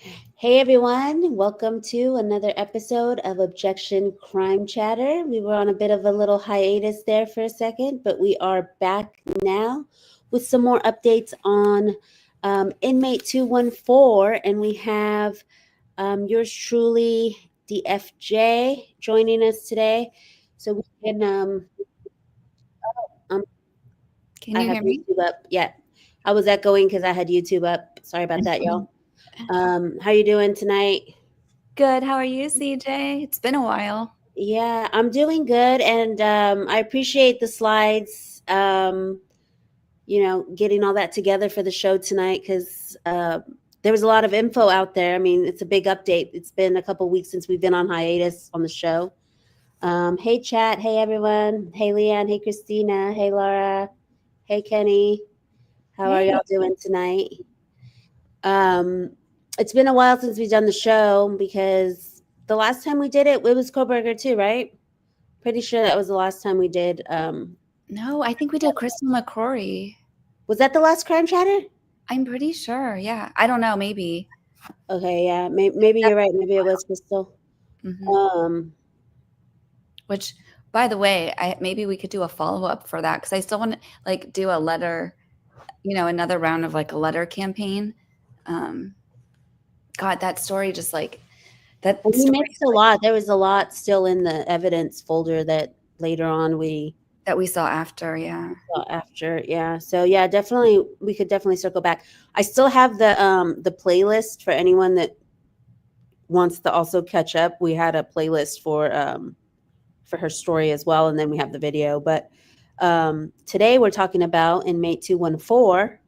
Hey everyone, welcome to another episode of Objection Crime Chatter. We were on a bit of a little hiatus there for a second, but we are back now with some more updates on Inmate 214. And we have yours truly, DFJ, joining us today. So we can, um, Can I you have hear me? YouTube up. Yeah, I was echoing because I had YouTube up. Sorry about that, y'all. How you doing tonight? Good. How are you, CJ? It's been a while. Yeah, I'm doing good, and I appreciate the slides. Getting all that together for the show tonight because there was a lot of info out there. I mean, it's a big update. It's been a couple weeks since we've been on hiatus on the show. Hey, chat. Hey, everyone. Hey, Leanne. Hey, Christina. Hey, Laura. Hey, Kenny. How are Hey. y'all doing tonight? Um, it's been a while since we've done the show because the last time we did it, it was Kohberger too, right? Pretty sure that was the last time we did. No, I think we did Crystal McCrory. Was that the last crime chatter? I'm pretty sure. Yeah. I don't know. Maybe. Okay, yeah, maybe you're right. Maybe it was Crystal. Hmm. Um, Which, by the way, I maybe we could do a follow up for that because I still want to do a letter. Another round of a letter campaign. Um, God, that story just that and we story missed a lot. There was a lot still in the evidence folder that later on we that we saw after. Yeah. saw after. Yeah, so yeah, definitely we could definitely circle back. I still have the playlist for anyone that wants to also catch up. We had a playlist for her story as well, and then we have the video. But today we're talking about inmate 214.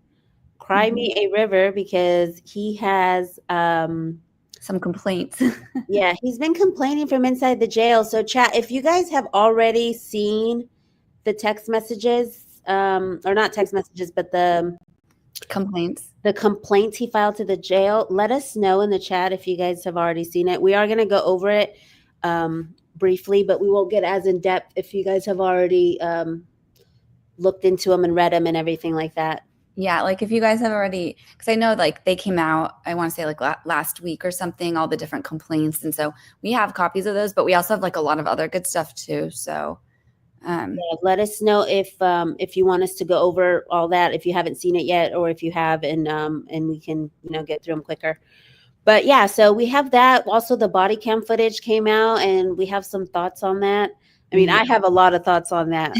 Cry Mhm. me a river because he has Some complaints. yeah, he's been complaining from inside the jail. So chat, if you guys have already seen the text messages, or not text messages, but Complaints. the complaints he filed to the jail, let us know in the chat if you guys have already seen it. We are going to go over it briefly, but we won't get as in depth if you guys have already looked into them and read them and everything like that. Yeah, if you guys have already, because I know they came out, I want to say last week or something, all the different complaints, and so we have copies of those, but we also have a lot of other good stuff too. So, Yeah, let us know if you want us to go over all that if you haven't seen it yet, or if you have, and we can get through them quicker. But yeah, so we have that. Also, the body cam footage came out, and we have some thoughts on that. I mean, yeah. I have a lot of thoughts on that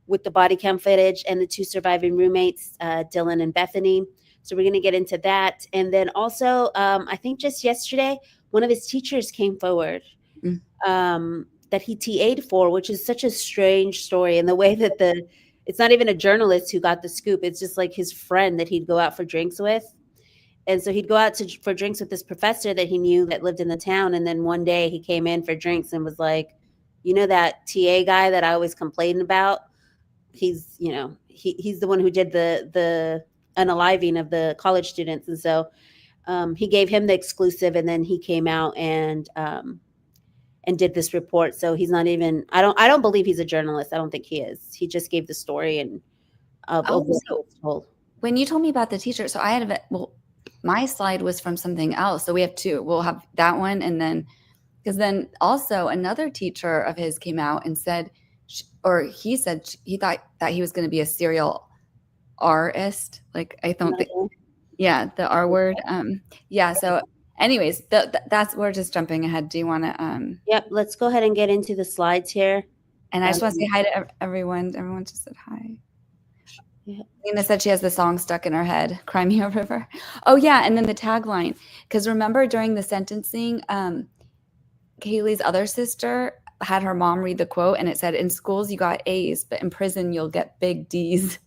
with the body cam footage and the two surviving roommates, Dylan and Bethany. So we're going to get into that, and then also, I think just yesterday, one of his teachers came forward. Mm. That he TA'd for, which is such a strange story. And the way that it's not even a journalist who got the scoop. It's just like his friend that he'd go out for drinks with. And so he'd go out for drinks with this professor that he knew that lived in the town. And then one day he came in for drinks and was like, that TA guy that I always complained about? He's the one who did the unaliving of the college students. And so he gave him the exclusive, and then he came out and did this report. So he's not even. I don't believe he's a journalist. I don't think he is. He just gave the story and of Oh, what he so was told. when you told me about the teacher, so I had my slide was from something else. So we have two. We'll have that one, and then because then also another teacher of his came out and said, or he said he thought that he was going to be a serial artist. I don't think. Yeah, the R word. Yeah. So, anyways, that's we're just jumping ahead. Do you want to? Yep. Let's go ahead and get into the slides here. And I just want to say hi to everyone. Everyone just said hi. Yeah. Lena said she has the song stuck in her head, Crimea River. Oh yeah, and then the tagline. Because remember during the sentencing, Kaylee's other sister had her mom read the quote, and it said, "In schools you got A's, but in prison you'll get big D's."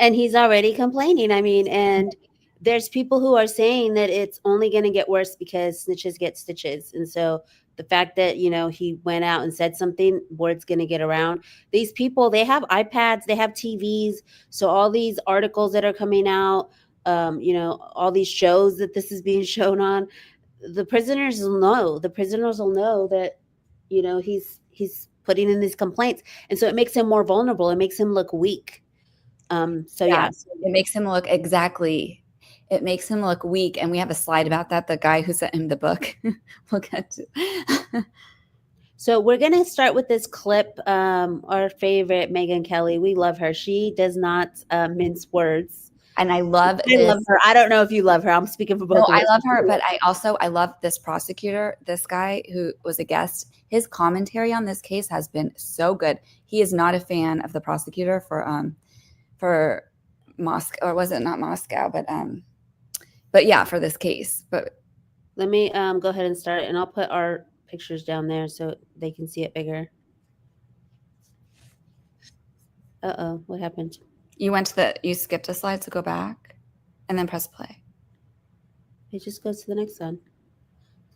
And he's already complaining. I mean, and there's people who are saying that it's only going to get worse because snitches get stitches. And so the fact that he went out and said something, word's going to get around. These people, they have iPads, they have TVs. So all these articles that are coming out, all these shows that this is being shown on, the prisoners will know. The prisoners will know that he's putting in these complaints, and so it makes him more vulnerable. It makes him look weak. So Yeah, yeah. it makes him look exactly. it makes him look weak. And we have a slide about that. The guy who sent him the book. We'll get to. So we're going to start with this clip. Our favorite, Megyn Kelly. We love her. She does not mince words. And I love I love her. I don't know if you love her. I'm speaking for both of us. I love her, but I love this prosecutor, this guy who was a guest. His commentary on this case has been so good. He is not a fan of the prosecutor for Moscow, or was it not Moscow, but yeah, for this case. But let me go ahead and start, and I'll put our pictures down there so they can see it bigger. Uh-oh, what happened? You skipped a slide, so go back and then press play. It just goes to the next one.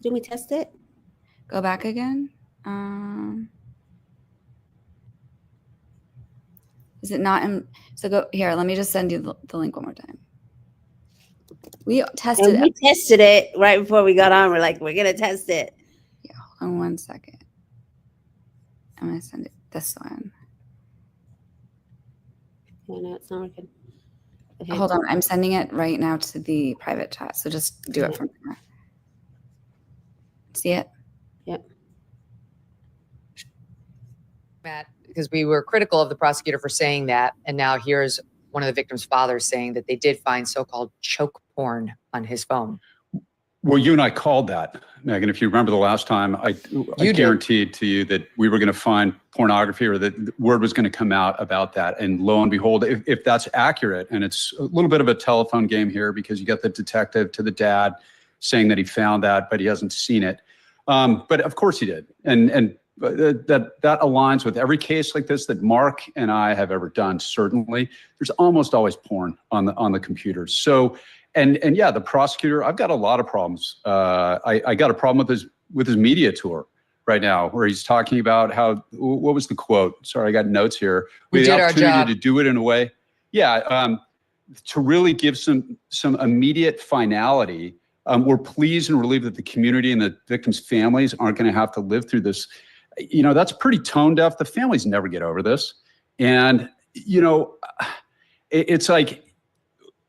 Did we test it? Go back again. Is it not in? So go here. Let me just send you the link one more time. We tested it right before we got on. We're like, we're gonna test it. Yeah, hold on 1 second. I'm gonna send it this one. Oh, no, it's not working. Okay. Hold on, I'm sending it right now to the private chat. So just do it from there. See it? Yep. Matt, because we were critical of the prosecutor for saying that, and now here's one of the victim's fathers saying that they did find so-called choke porn on his phone. Well, you and I called that, Megan. If you remember the last time, I guaranteed to you that we were going to find pornography, or that the word was going to come out about that. And lo and behold, if that's accurate, and it's a little bit of a telephone game here, because you got the detective to the dad saying that he found that, but he hasn't seen it. But of course he did. And that aligns with every case like this that Mark and I have ever done. Certainly, there's almost always porn on the computers. So. And yeah, the prosecutor, I've got a lot of problems. I got a problem with his media tour right now, where he's talking about how, what was the quote? Sorry, I got notes here. We did our job. To do it in a way, to really give some immediate finality. We're pleased and relieved that the community and the victims' families aren't going to have to live through this. You know, that's pretty tone deaf. The families never get over this. And, you know, it's like,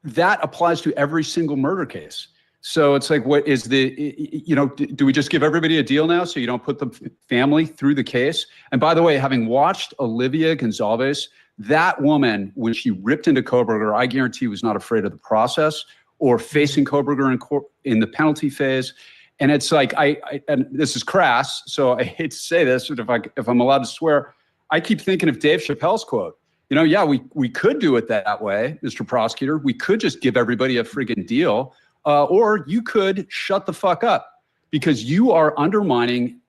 that applies to every single murder case. So it's like, what is do we just give everybody a deal now so you don't put the family through the case? And by the way, having watched Olivia Gonzalez, that woman, when she ripped into Kohberger, I guarantee was not afraid of the process or facing Kohberger in the penalty phase. And it's like, and this is crass, so I hate to say this, but if I'm allowed to swear, I keep thinking of Dave Chappelle's quote. You know, yeah, we could do it that way, Mr. Prosecutor. We could just give everybody a friggin' deal, or you could shut the fuck up, because you are undermining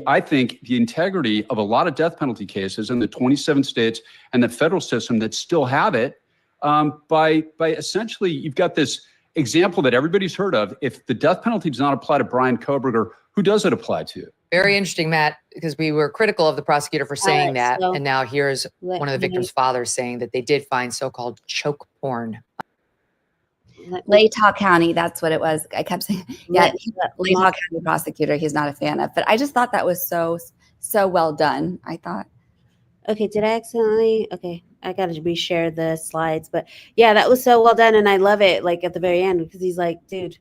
I think the integrity of a lot of death penalty cases in the 27 states and the federal system that still have it, by essentially, you've got this example that everybody's heard of. If the death penalty does not apply to Brian Kohberger, who does it apply to? Very interesting, Matt, because we were critical of the prosecutor for saying that. So and now here's one of the victim's fathers saying that they did find so-called choke porn. Latah County, that's what it was. I kept saying, yeah, Latah County prosecutor, he's not a fan of. But I just thought that was so well done, I thought. Okay, did I accidentally? Okay, I got to reshare the slides. But yeah, that was so well done. And I love it, like at the very end, because he's like, dude,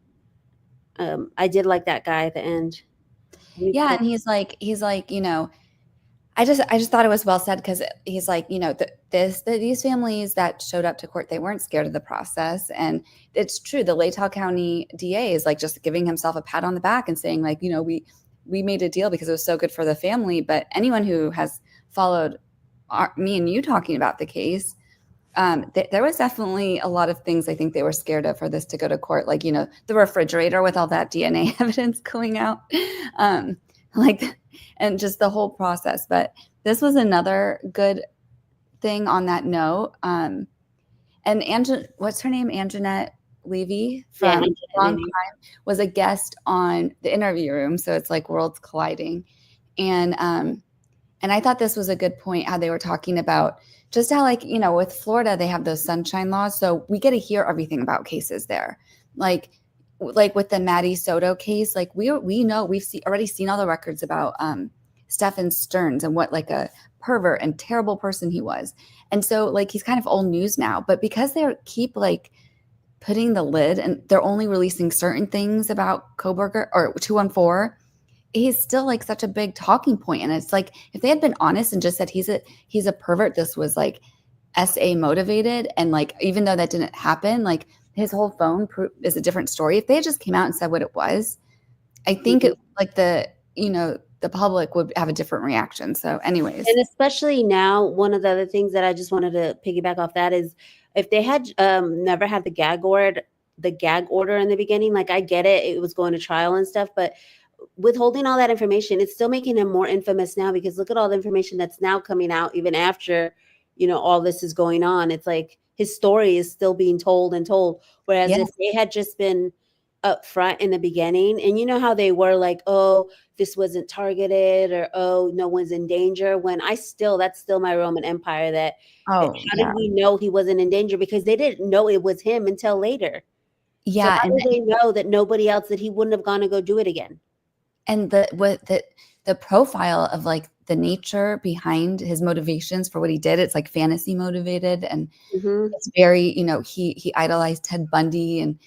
I did like that guy at the end. Yeah, and he's like, you know, I just thought it was well said, because he's like, you know, these families that showed up to court, they weren't scared of the process. And it's true. The Latah County DA is like just giving himself a pat on the back and saying, like, you know, we made a deal because it was so good for the family. But anyone who has followed me and you talking about the case, there was definitely a lot of things I think they were scared of for this to go to court. Like, you know, the refrigerator with all that DNA evidence going out, and just the whole process. But this was another good thing on that note. And what's her name? Anjanette Levy from Crime was a guest on the interview room. So it's like worlds colliding. And I thought this was a good point, how they were talking about just how, like, you know, with Florida, they have those sunshine laws. So we get to hear everything about cases there. Like with the Maddie Soto case, like we know, we've already seen all the records about Stephen Stearns and what like a pervert and terrible person he was. And so like, he's kind of old news now, but because they keep like putting the lid, and they're only releasing certain things about Kohberger or 214, he's still like such a big talking point. And it's like, if they had been honest and just said he's a pervert, this was like SA motivated, and like, even though that didn't happen, like his whole phone is a different story. If they had just came out and said what it was, I think it, like, the public would have a different reaction. So anyways. And especially now, one of the other things that I just wanted to piggyback off that is, if they had never had the gag order in the beginning, like, I get it, it was going to trial and stuff, but withholding all that information, it's still making him more infamous now, because look at all the information that's now coming out even after, all this is going on. It's like his story is still being told and told. Whereas if they had just been up front in the beginning, and you know how they were like, oh, this wasn't targeted, or oh, no one's in danger, when that's still my Roman Empire, that how did we know he wasn't in danger? Because they didn't know it was him until later. Yeah. So how did they know that nobody else, that he wouldn't have gone to go do it again? And the profile of like the nature behind his motivations for what he did, it's like fantasy motivated, and it's very, he idolized Ted Bundy, and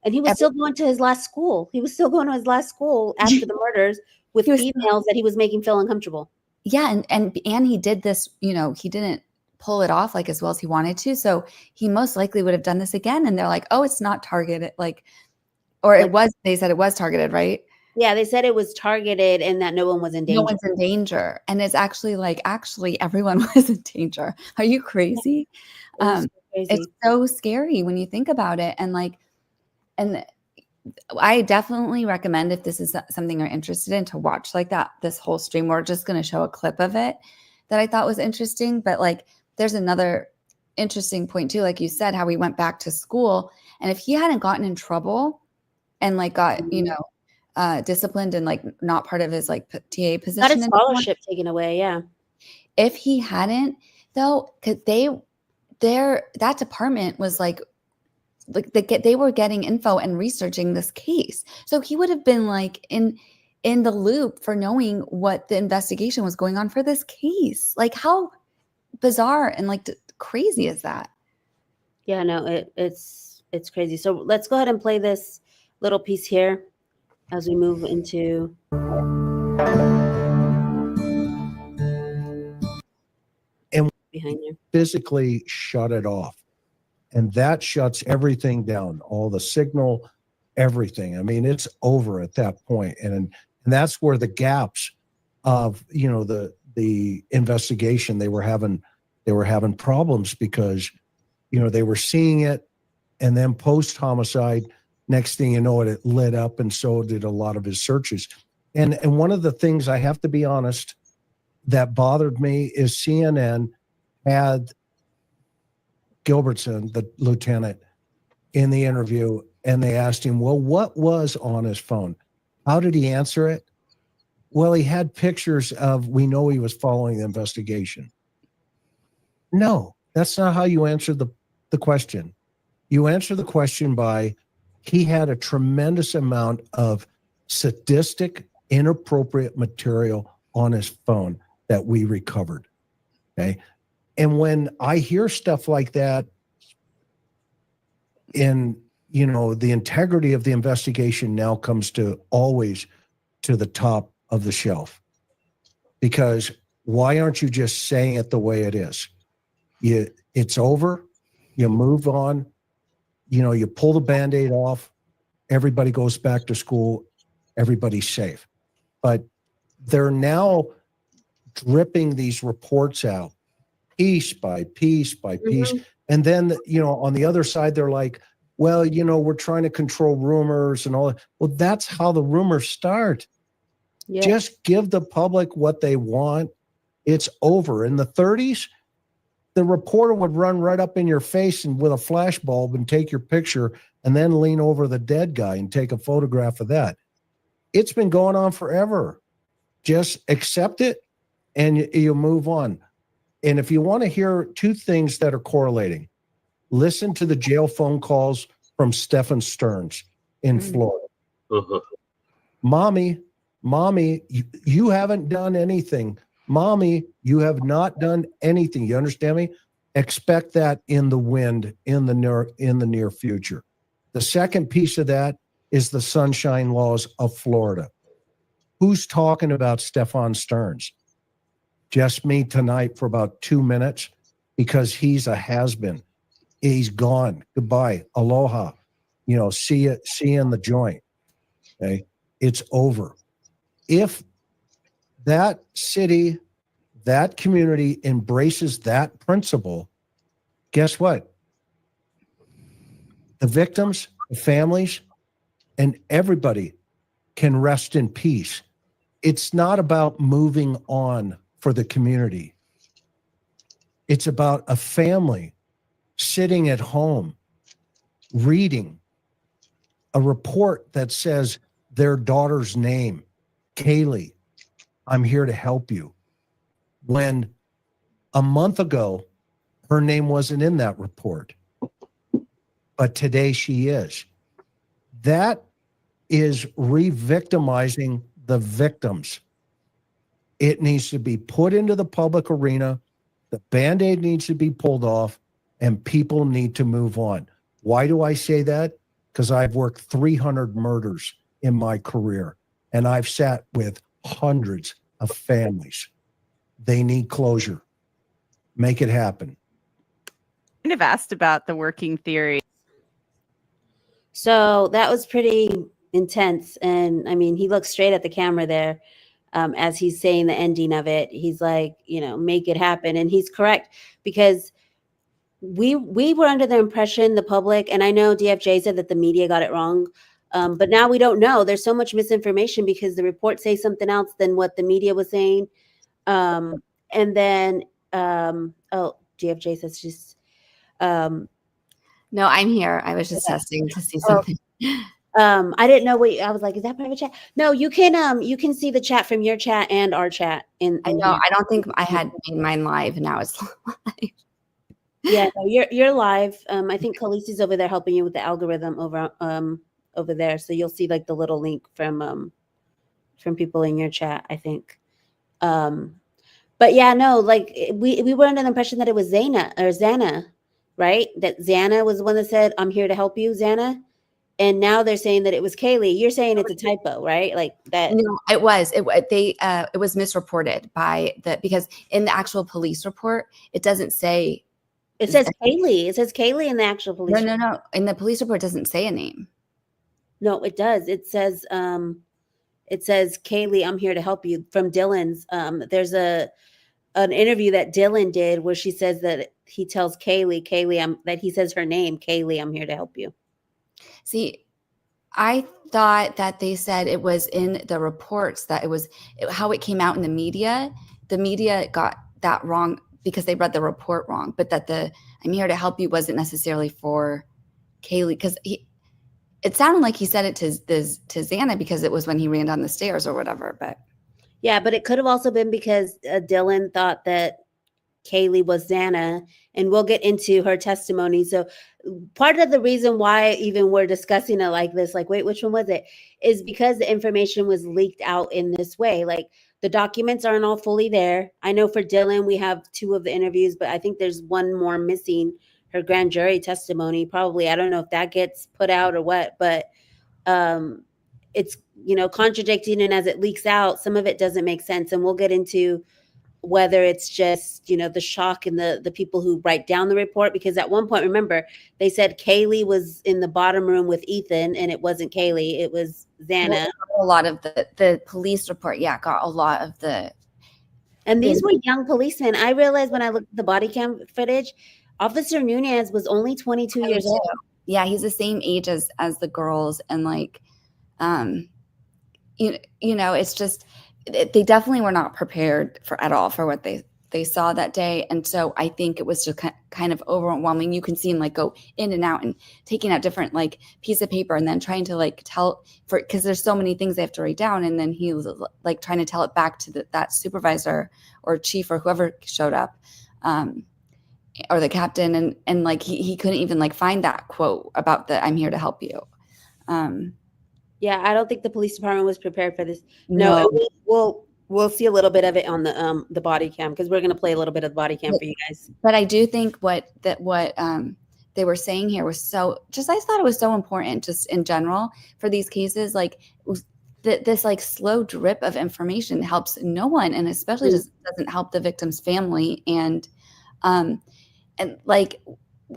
he was still going to his last school. He was still going to his last school after the murders with females that he was making feel uncomfortable. Yeah, and he did this, he didn't pull it off like as well as he wanted to. So he most likely would have done this again. And they're like, oh, it's not targeted, they said it was targeted, right? Yeah, they said it was targeted and that no one was in danger. No one's in danger. And it's actually everyone was in danger. Are you crazy? It's so scary when you think about it. And I definitely recommend, if this is something you're interested in, to watch like that, this whole stream. We're just going to show a clip of it that I thought was interesting. But like, there's another interesting point too. Like you said, how he went back to school, and if he hadn't gotten in trouble and like got, disciplined and like not part of his like TA position, got his scholarship taken away. Yeah. If he hadn't though, because that department was like they were getting info and researching this case. So he would have been like in the loop for knowing what the investigation was going on for this case. Like, how bizarre and like crazy is that? Yeah, no, it's crazy. So let's go ahead and play this little piece here as we move into and behind there. Physically shut it off. And that shuts everything down, all the signal, everything. I mean, it's over at that point. And that's where the gaps of, the investigation, they were having problems, because, they were seeing it, and then post homicide, next thing you know, it lit up, and so did a lot of his searches. And one of the things, I have to be honest, that bothered me is CNN had Gilbertson, the lieutenant, in the interview, and they asked him, well, what was on his phone? How did he answer it? Well, he had pictures of, we know he was following the investigation. No, that's not how you answer the question. You answer the question by, he had a tremendous amount of sadistic, inappropriate material on his phone that we recovered. Okay. And when I hear stuff like that, the integrity of the investigation now comes to always to the top of the shelf. Because why aren't you just saying it the way it is? It's over, you move on, you pull the Band-Aid off, everybody goes back to school, everybody's safe. But they're now dripping these reports out, piece by piece by piece. And then, on the other side, they're like, well, we're trying to control rumors and all that. Well, that's how the rumors start. Yeah. Just give the public what they want. It's over. In the 30s, the reporter would run right up in your face and with a flash bulb and take your picture, and then lean over the dead guy and take a photograph of that. It's been going on forever. Just accept it and you move on. And if you want to hear two things that are correlating, listen to the jail phone calls from Stephen Stearns in Florida. Mommy, you haven't done anything. Mommy, you have not done anything. You understand me? Expect that in the wind in the near future. The second piece of that is the sunshine laws of Florida. Who's talking about Stefan Stearns? Just me tonight for about 2 minutes because he's a has-been. He's gone. Goodbye. Aloha. See you in the joint. Okay. It's over. If that city, that community embraces that principle, guess what? The victims, the families, and everybody can rest in peace. It's not about moving on for the community. It's about a family sitting at home reading a report that says their daughter's name, Kaylee, I'm here to help you. When a month ago, her name wasn't in that report, but today she is. That is re-victimizing the victims. It needs to be put into the public arena. The Band-Aid needs to be pulled off, and people need to move on. Why do I say that? Because I've worked 300 murders in my career, and I've sat with hundreds of families. They need closure. Make it happen. Kind of asked about the working theory. So that was pretty intense. And I mean, he looked straight at the camera there as he's saying the ending of it. He's like, make it happen. And he's correct, because we were under the impression, the public, and I know DFJ said that the media got it wrong. But now we don't know. There's so much misinformation because the reports say something else than what the media was saying. And then, DFJ says just, No, I'm here. I was just testing to see something. I didn't know I was like, is that private chat? No, you can see the chat from your chat and our chat. I know. I don't think I had made mine live, and now it's live. Yeah, no, you're live. I think Khaleesi's over there helping you with the algorithm over there. So you'll see like the little link from people in your chat, I think. But yeah, no, like we were under the impression that it was Xana, right? That Xana was the one that said, I'm here to help you, Xana. And now they're saying that it was Kaylee. You're saying it's a typo, right? Like that. No, it was. It was misreported because in the actual police report, it doesn't say. It says Kaylee. It says Kaylee in the actual police report. No. In the police report, it doesn't say a name. No, it does. It says Kaylee, I'm here to help you, from Dylan's. There's an interview that Dylan did where she says that he tells Kaylee, that he says her name, Kaylee, I'm here to help you. See, I thought that they said it was in the reports that how it came out in the media. The media got that wrong because they read the report wrong, but that I'm here to help you wasn't necessarily for Kaylee, because it sounded like he said it to Xana because it was when he ran down the stairs or whatever. But yeah, but it could have also been because Dylan thought that Kaylee was Xana, and we'll get into her testimony. So part of the reason why even we're discussing it like this, like, wait, which one was it? Is because the information was leaked out in this way. Like the documents aren't all fully there. I know for Dylan, we have 2 of the interviews, but I think there's one more missing, her grand jury testimony. Probably, I don't know if that gets put out or what, but it's, contradicting. And as it leaks out, some of it doesn't make sense. And we'll get into whether it's just, the shock and the people who write down the report, because at one point, remember, they said Kaylee was in the bottom room with Ethan, and it wasn't Kaylee, it was Xana. A lot of the police report, got a lot of the. And these were young policemen. I realized when I looked at the body cam footage, Officer Nunez was only 22 years old. Yeah, he's the same age as the girls, and like, it's just. They definitely were not prepared at all for what they saw that day. And so I think it was just kind of overwhelming. You can see him like go in and out and taking out different like piece of paper and then trying to like tell because there's so many things they have to write down. And then he was like trying to tell it back to that supervisor or chief or whoever showed up or the captain. And like, he couldn't even like find that quote about I'm here to help you. Yeah, I don't think the police department was prepared for this. No. We'll see a little bit of it on the body cam, because we're going to play a little bit of the body cam for you guys. But I do think what they were saying here was so just, I thought it was so important just in general for these cases. Like this like slow drip of information helps no one, and especially just doesn't help the victim's family. And like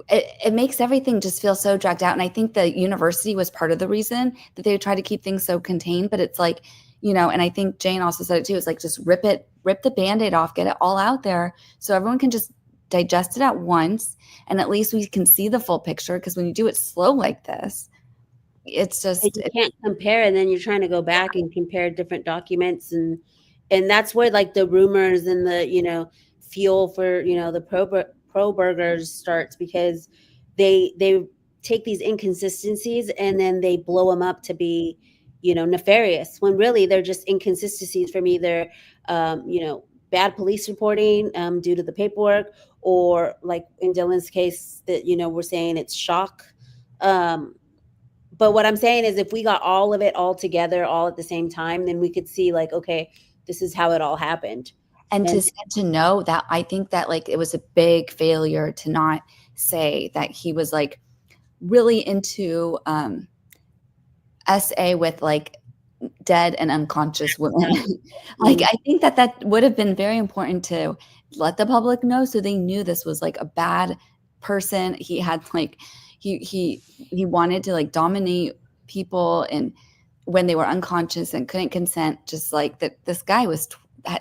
it makes everything just feel so dragged out. And I think the university was part of the reason that they try to keep things so contained. But it's like, and I think Jane also said it too. It's like, just rip the Band-Aid off, get it all out there so everyone can just digest it at once. And at least we can see the full picture, because when you do it slow like this, it's just, you can't compare. And then you're trying to go back and compare different documents. And that's where like the rumors and the, fuel for, the Kohbergers starts, because they take these inconsistencies and then they blow them up to be, nefarious, when really they're just inconsistencies from either, bad police reporting due to the paperwork, or like in Dylan's case that, we're saying it's shock. But what I'm saying is, if we got all of it all together, all at the same time, then we could see like, okay, this is how it all happened. And to know that, I think that like it was a big failure to not say that he was like really into SA with like dead and unconscious women. Like, I think that would have been very important to let the public know, so they knew this was like a bad person. He had like he wanted to like dominate people, and when they were unconscious and couldn't consent, just like that this guy was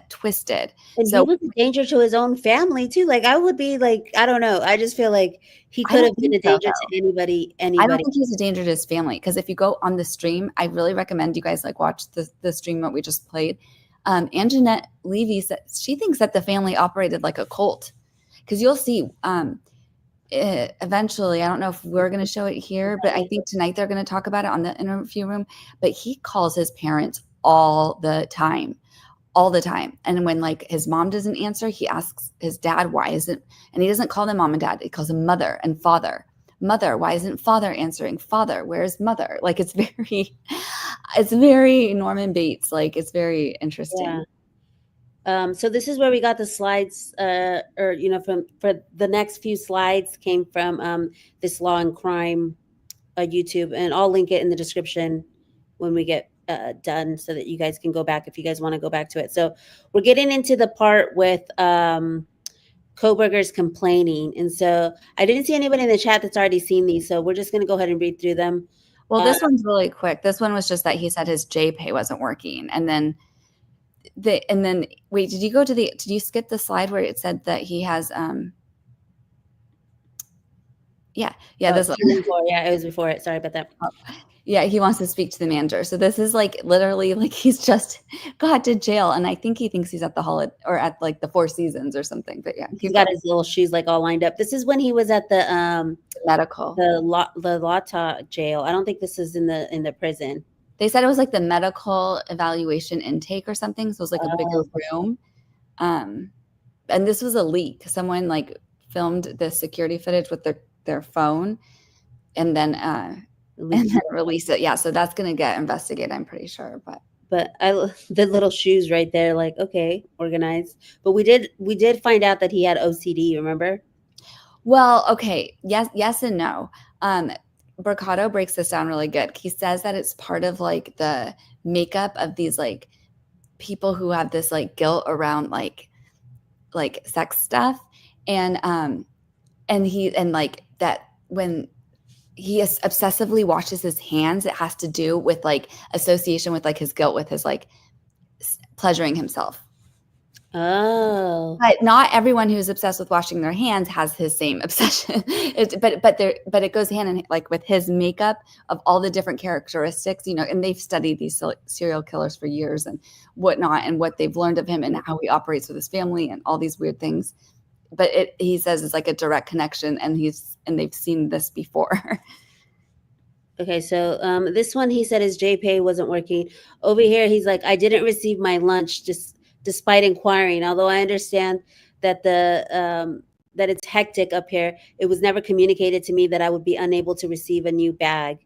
twisted. And so he was a danger to his own family too. Like, I would be like, I don't know. I just feel like he could have been a danger to anybody. I don't think he's a danger to his family, because if you go on the stream, I really recommend you guys like watch the stream that we just played. Anjanette Levy said she thinks that the family operated like a cult, because you'll see eventually. I don't know if we're going to show it here, but I think tonight they're going to talk about it on the interview room. But he calls his parents all the time. And when like his mom doesn't answer, he asks his dad, why isn't, and he doesn't call them mom and dad. He calls them mother and father. Mother, why isn't father answering? Father, where's mother? Like, it's very Norman Bates. Like, it's very interesting. Yeah. So this is where we got the slides, for the next few slides came from this Law and Crime YouTube, and I'll link it in the description when we get done, so that you guys can go back if you guys want to go back to it. So we're getting into the part with Kohberger's complaining, and so I didn't see anybody in the chat that's already seen these, so we're just going to go ahead and read through them. Well, this one's really quick. This one was just that he said his JPay wasn't working, and then wait, did you skip the slide where it said that he has this one. It was before it. Sorry about that. Yeah, he wants to speak to the manager. So this is like literally like he's just got to jail, and I think he thinks he's at the holiday or at like the Four Seasons or something. But yeah, he's got his little shoes like all lined up. This is when he was at the medical, the Lata jail. I don't think this is in the prison. They said it was like the medical evaluation intake or something. So it was like a bigger room. And this was a leak. Someone like filmed the security footage with their phone, and then release it. Yeah, so that's going to get investigated, I'm pretty sure. But the little shoes right there, like, okay, organized. But we did find out that he had OCD, remember? Well, okay. Yes and no. Mercado breaks this down really good. He says that it's part of like the makeup of these like people who have this like guilt around like sex stuff. And like that when he obsessively washes his hands, it has to do with like association with like his guilt with his like pleasuring himself. Oh, but not everyone who's obsessed with washing their hands has his same obsession. But it goes hand in like with his makeup of all the different characteristics, and they've studied these serial killers for years and whatnot, and what they've learned of him and how he operates with his family and all these weird things. But he says it's like a direct connection, and they've seen this before. Okay, so this one, he said his JPay wasn't working. Over here, he's like, I didn't receive my lunch despite inquiring. Although I understand that that it's hectic up here, it was never communicated to me that I would be unable to receive a new bag.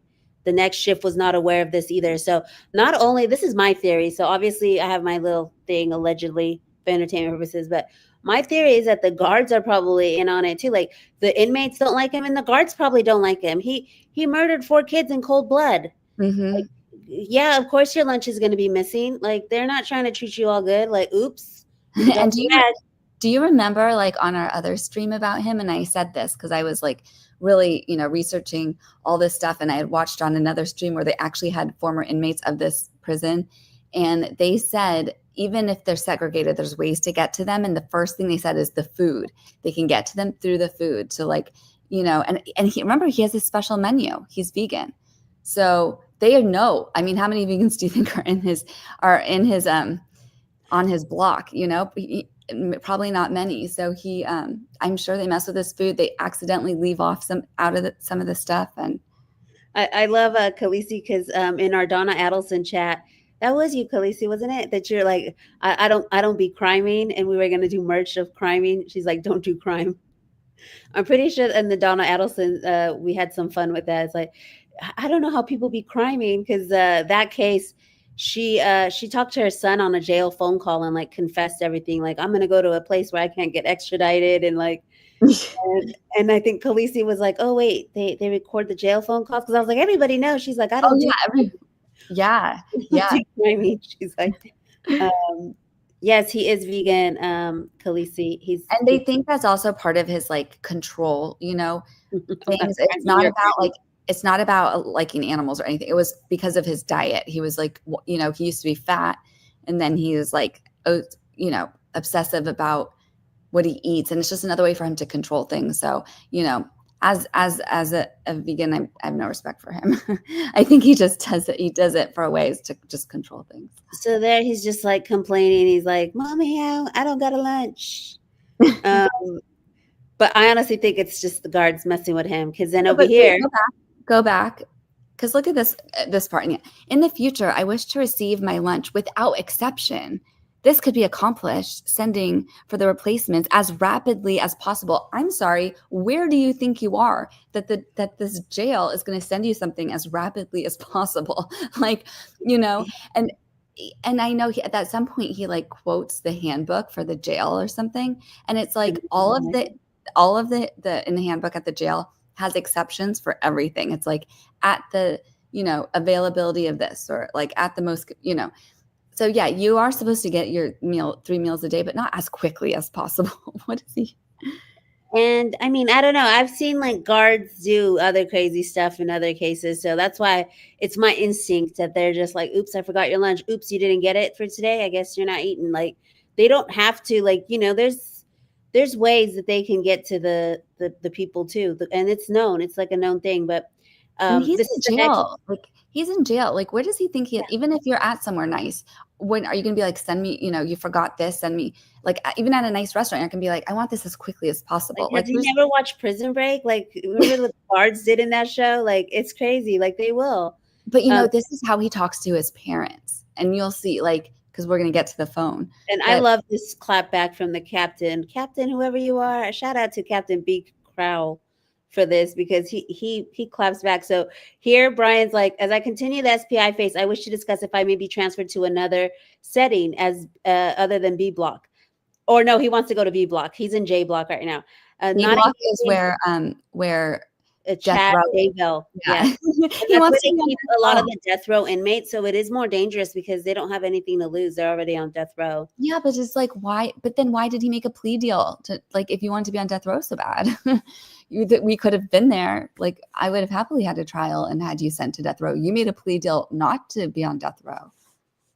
The next shift was not aware of this either. So not only, this is my theory, so obviously I have my little thing allegedly for entertainment purposes, but my theory is that the guards are probably in on it too. Like the inmates don't like him, and the guards probably don't like him. He murdered 4 kids in cold blood. Mhm. Yeah, of course your lunch is going to be missing. Like they're not trying to treat you all good. Like, oops. And Don't be mad. do you remember like on our other stream about him? And I said this because I was like really, researching all this stuff. And I had watched on another stream where they actually had former inmates of this prison. And they said, even if they're segregated, there's ways to get to them. And the first thing they said is the food. They can get to them through the food. So like, and remember, he has a special menu. He's vegan. So they know. I mean, how many vegans do you think are in his on his block? Probably not many. So I'm sure they mess with his food. They accidentally leave off some of the stuff. And I love Khaleesi because in our Donna Adelson chat, that was you, Khaleesi, wasn't it? That you're like, I don't be criming, and we were gonna do merch of criming. She's like, don't do crime. I'm pretty sure in the Donna Adelson, we had some fun with that. It's like, I don't know how people be criming because that case, she talked to her son on a jail phone call and like confessed everything. Like, I'm gonna go to a place where I can't get extradited, and like, and I think Khaleesi was like, oh wait, they record the jail phone calls, because I was like, everybody knows. She's like, I don't. Yeah. She's like, yes, he is vegan. Khaleesi, and they think that's also part of his like control, things. It's not about liking animals or anything. It was because of his diet. He was like, he used to be fat, and then he was like, obsessive about what he eats, and it's just another way for him to control things. So, as a vegan, I have no respect for him. I think he just does it. He does it for ways to just control things. So there, he's just like complaining. He's like, "Mommy, I don't got a lunch." But I honestly think it's just the guards messing with him, because then over here, go back, because look at this part. In the future, I wish to receive my lunch without exception. This could be accomplished sending for the replacements as rapidly as possible. I'm sorry, where do you think you are that this jail is going to send you something as rapidly as possible? Like, and I know at some point he like quotes the handbook for the jail or something, and it's like all of the in the handbook at the jail has exceptions for everything. It's like at the availability of this, or like at the most So yeah, you are supposed to get your 3 meals a day, but not as quickly as possible. What is he? And I mean, I don't know. I've seen like guards do other crazy stuff in other cases. So that's why it's my instinct that they're just like, oops, I forgot your lunch. Oops, you didn't get it for today. I guess you're not eating. Like, they don't have to, like, there's ways that they can get to the people too. And it's known. It's like a known thing. But he's in jail. He's in jail. Like, where does he think he is? Even if you're at somewhere nice, when are you going to be like, send me, you forgot this, send me, like, even at a nice restaurant, you're going to be like, I want this as quickly as possible. Like, have you never watched Prison Break? Like, remember what the guards did in that show? Like, it's crazy. Like, they will. But, this is how he talks to his parents. And you'll see, like, because we're going to get to the phone. And I love this clap back from the captain. Captain, whoever you are, shout out to Captain B. Crowell for this, because he claps back. So here Brian's like, as I continue the SPI phase, I wish to discuss if I may be transferred to another setting as other than B block. Or no, he wants to go to B block. He's in J block right now. B block is where Chad Daybell. Yeah. He wants to keep a lot of the death row inmates, so it is more dangerous because they don't have anything to lose. They're already on death row. Yeah, but it's like, why? But then why did he make a plea deal to, like, if you want to be on death row so bad? We could have been there. Like, I would have happily had a trial and had you sent to death row. You made a plea deal not to be on death row.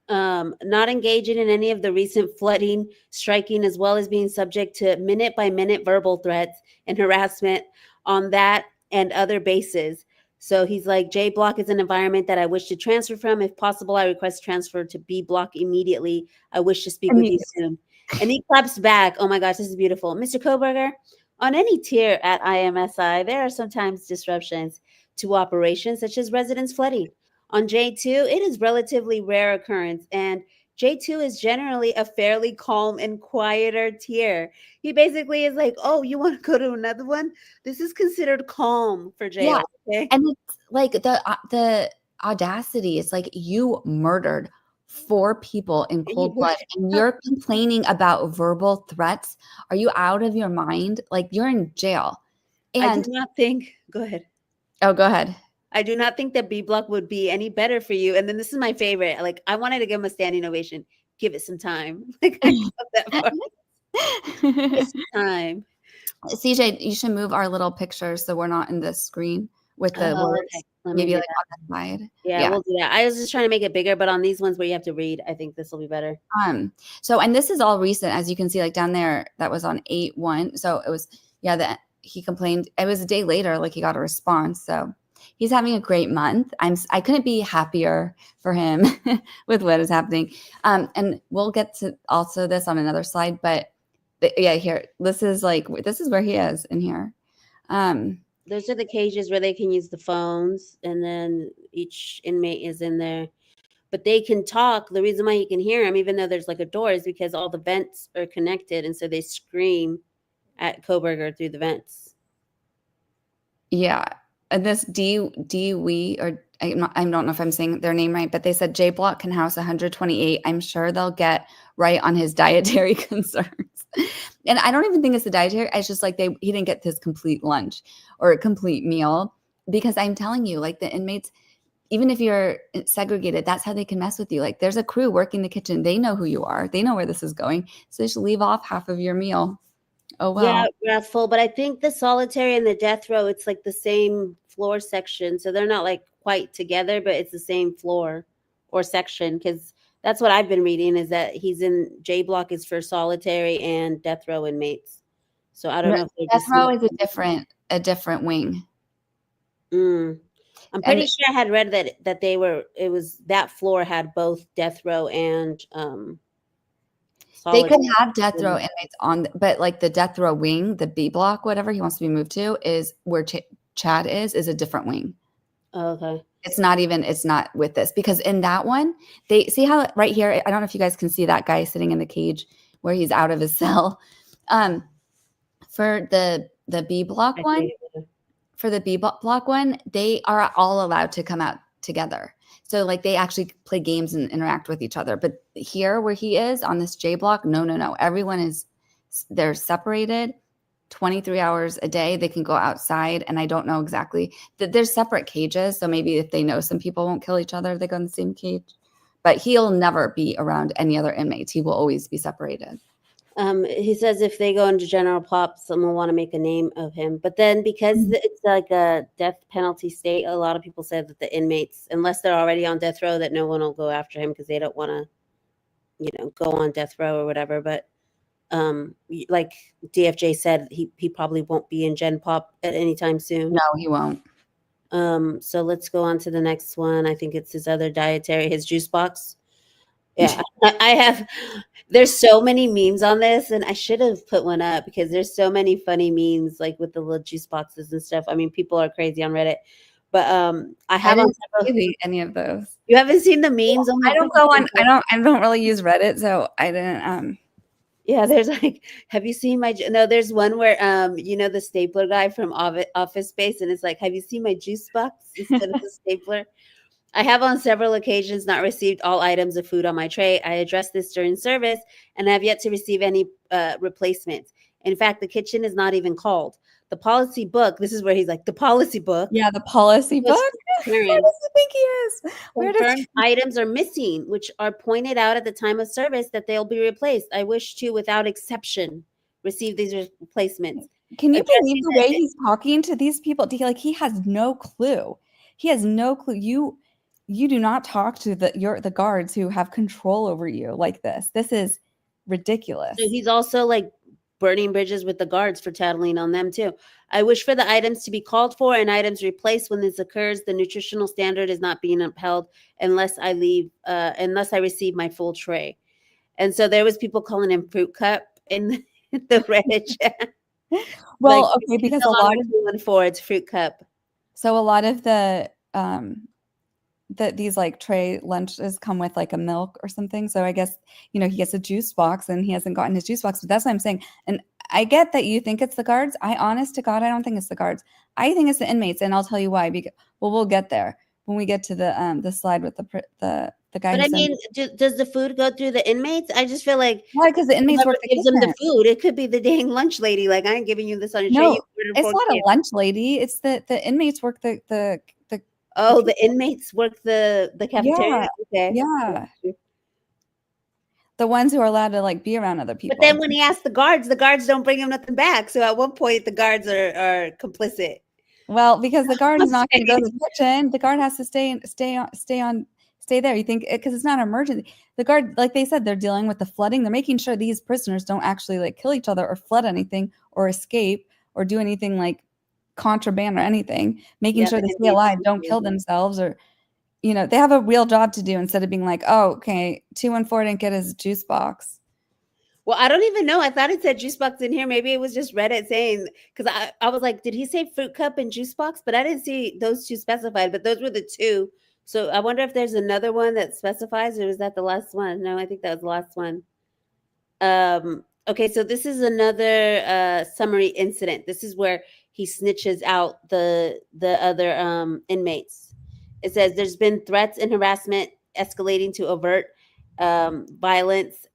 Not engaging in any of the recent flooding, striking, as well as being subject to minute-by-minute verbal threats and harassment on that and other bases. So he's like, J block is an environment that I wish to transfer from. If possible, I request transfer to B block immediately. I wish to speak with you soon. And he claps back. Oh my gosh, this is beautiful. Mr. Kohberger, on any tier at IMSI, there are sometimes disruptions to operations, such as residents flooding. On J2, it is relatively rare occurrence, and J2 is generally a fairly calm and quieter tier. He basically is like, oh, you want to go to another one? This is considered calm for jail. Yeah. Okay? And it's like the audacity. It's like, you murdered 4 people in cold You- blood, and you're complaining about verbal threats. Are you out of your mind? Like, you're in jail. I And do not think. Go ahead. oh, go ahead. I do not think that B Block would be any better for you. And then this is my favorite. Like, I wanted to give him a standing ovation. Give it some time. Like, I love that part. Give it some time. CJ, you should move our little picture so we're not in the screen with the Oh, words. okay. Let me Maybe do like that. on the side. Yeah, we'll do that. I was just trying to make it bigger, but on these ones where you have to read, I think this will be better. So, and this is all recent, as you can see, like down there, that was on 8/1. So it was, that he complained. It was a day later, like he got a response. So he's having a great month. I couldn't be happier for him with what is happening. And we'll get to also this on another slide, but here, this is where he is in here. Those are the cages where they can use the phones, and then each inmate is in there. But they can talk. The reason why you can hear them, even though there's like a door, is because all the vents are connected, and so they scream at Kohberger through the vents. Yeah, and this we or I don't know if I'm saying their name right, but they said J Block can house 128. I'm sure they'll get right on his dietary concerns. And I don't even think it's the dietary. It's just like he didn't get his complete lunch or a complete meal, because I'm telling you, like, the inmates, even if you're segregated, that's how they can mess with you. Like, there's a crew working the kitchen. They know who you are. They know where this is going. So they should leave off half of your meal. Oh, well. Yeah, full. But I think the solitary and the death row, it's like the same floor section. So they're not like quite together, but it's the same floor or section, because that's what I've been reading, is that he's in J Block is for solitary and death row inmates. So I don't know if they're Death just row is a different wing. I'm pretty sure I had read that that floor had both death row and They could solitary. have death row inmates on, but like the death row wing, the B block, whatever he wants to be moved to, is where Chad is a different wing. Oh, okay. It's not with this, because in that one, they see how right here, I don't know if you guys can see that guy sitting in the cage where he's out of his cell. For the B block one, they are all allowed to come out together. So like they actually play games and interact with each other. But here where he is on this J block, no. Everyone they're separated 23 hours a day. They can go outside. And I don't know exactly that there's separate cages. So maybe if they know some people won't kill each other, they go in the same cage. But he'll never be around any other inmates. He will always be separated. He says if they go into general pop, someone will want to make a name of him. But then because it's like a death penalty state, a lot of people said that the inmates, unless they're already on death row, that no one will go after him because they don't want to, go on death row or whatever. But like DFJ said, he probably won't be in gen pop at any time soon. No, he won't. So let's go on to the next one. I think it's his other dietary, his juice box. Yeah, there's so many memes on this, and I should have put one up because there's so many funny memes, like with the little juice boxes and stuff. I mean, people are crazy on Reddit, but I haven't seen any of those. You haven't seen the memes? I don't go on. I don't really use Reddit, so I didn't. Yeah, there's like, have you seen my? No, there's one where the stapler guy from Office Space, and it's like, have you seen my juice box instead of the stapler? I have on several occasions not received all items of food on my tray. I addressed this during service and have yet to receive any replacements. In fact, the kitchen is not even called. The policy book, this is where he's like, the policy book. Yeah, the policy book? Where does he think he is? Confirmed items are missing, which are pointed out at the time of service that they'll be replaced. I wish to, without exception, receive these replacements. Can you believe the way he's talking to these people? Like, he has no clue. He has no clue. You do not talk to the guards who have control over you like this. This is ridiculous. So he's also like burning bridges with the guards for tattling on them too. I wish for the items to be called for and items replaced when this occurs. The nutritional standard is not being upheld unless I receive my full tray. And so there was people calling him fruit cup in the Reddit chat. Well, like, okay, because a lot of it's fruit cup. So a lot of these like tray lunches come with like a milk or something. So I guess, he gets a juice box and he hasn't gotten his juice box, but that's what I'm saying. And I get that you think it's the guards. Honest to God, I don't think it's the guards. I think it's the inmates. And I'll tell you why, because, we'll get there when we get to the slide with the The guy But who I mean, does the food go through the inmates? I just feel like why? Because the inmates whoever work the gives them the kitchen. food, it could be the dang lunch lady. Like, I ain't giving you this on a tray. No, You ordered it's 4 not a kids. lunch lady. It's the inmates work the Oh, the inmates work the cafeteria. Yeah. Okay. Yeah. The ones who are allowed to like be around other people. But then when he asks the guards don't bring him nothing back. So at one point, the guards are complicit. Well, because the guard is I'm not going to go to saying. the kitchen. The guard has to stay there. You think because it's not an emergency. The guard, like they said, they're dealing with the flooding. They're making sure these prisoners don't actually like kill each other or flood anything or escape or do anything like contraband or anything. Making Yeah, sure the they stay inmates alive, are don't kill themselves or they have a real job to do instead of being like, oh, okay, 214 didn't get his juice box. Well, I don't even know. I thought it said juice box in here. Maybe it was just Reddit saying, because I was like, did he say fruit cup and juice box? But I didn't see those two specified, but those were the two. So I wonder if there's another one that specifies, or was that the last one? No, I think that was the last one. Okay, so this is another summary incident. This is where he snitches out the other inmates. It says there's been threats and harassment escalating to overt violence,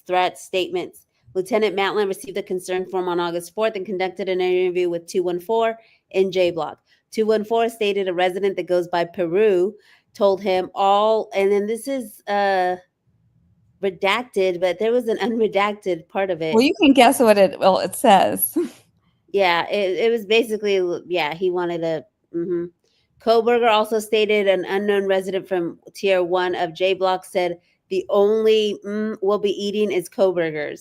threats, statements. Lieutenant Matlin received a concern form on August 4th and conducted an interview with 214 in J Block. 214 stated a resident that goes by Peru told him all, and then this is redacted, but there was an unredacted part of it. Well, you can guess what it says. Yeah, it was basically, yeah, he wanted a. Kohberger also stated an unknown resident from Tier 1 of J Block said the only we'll be eating is Kohbergers.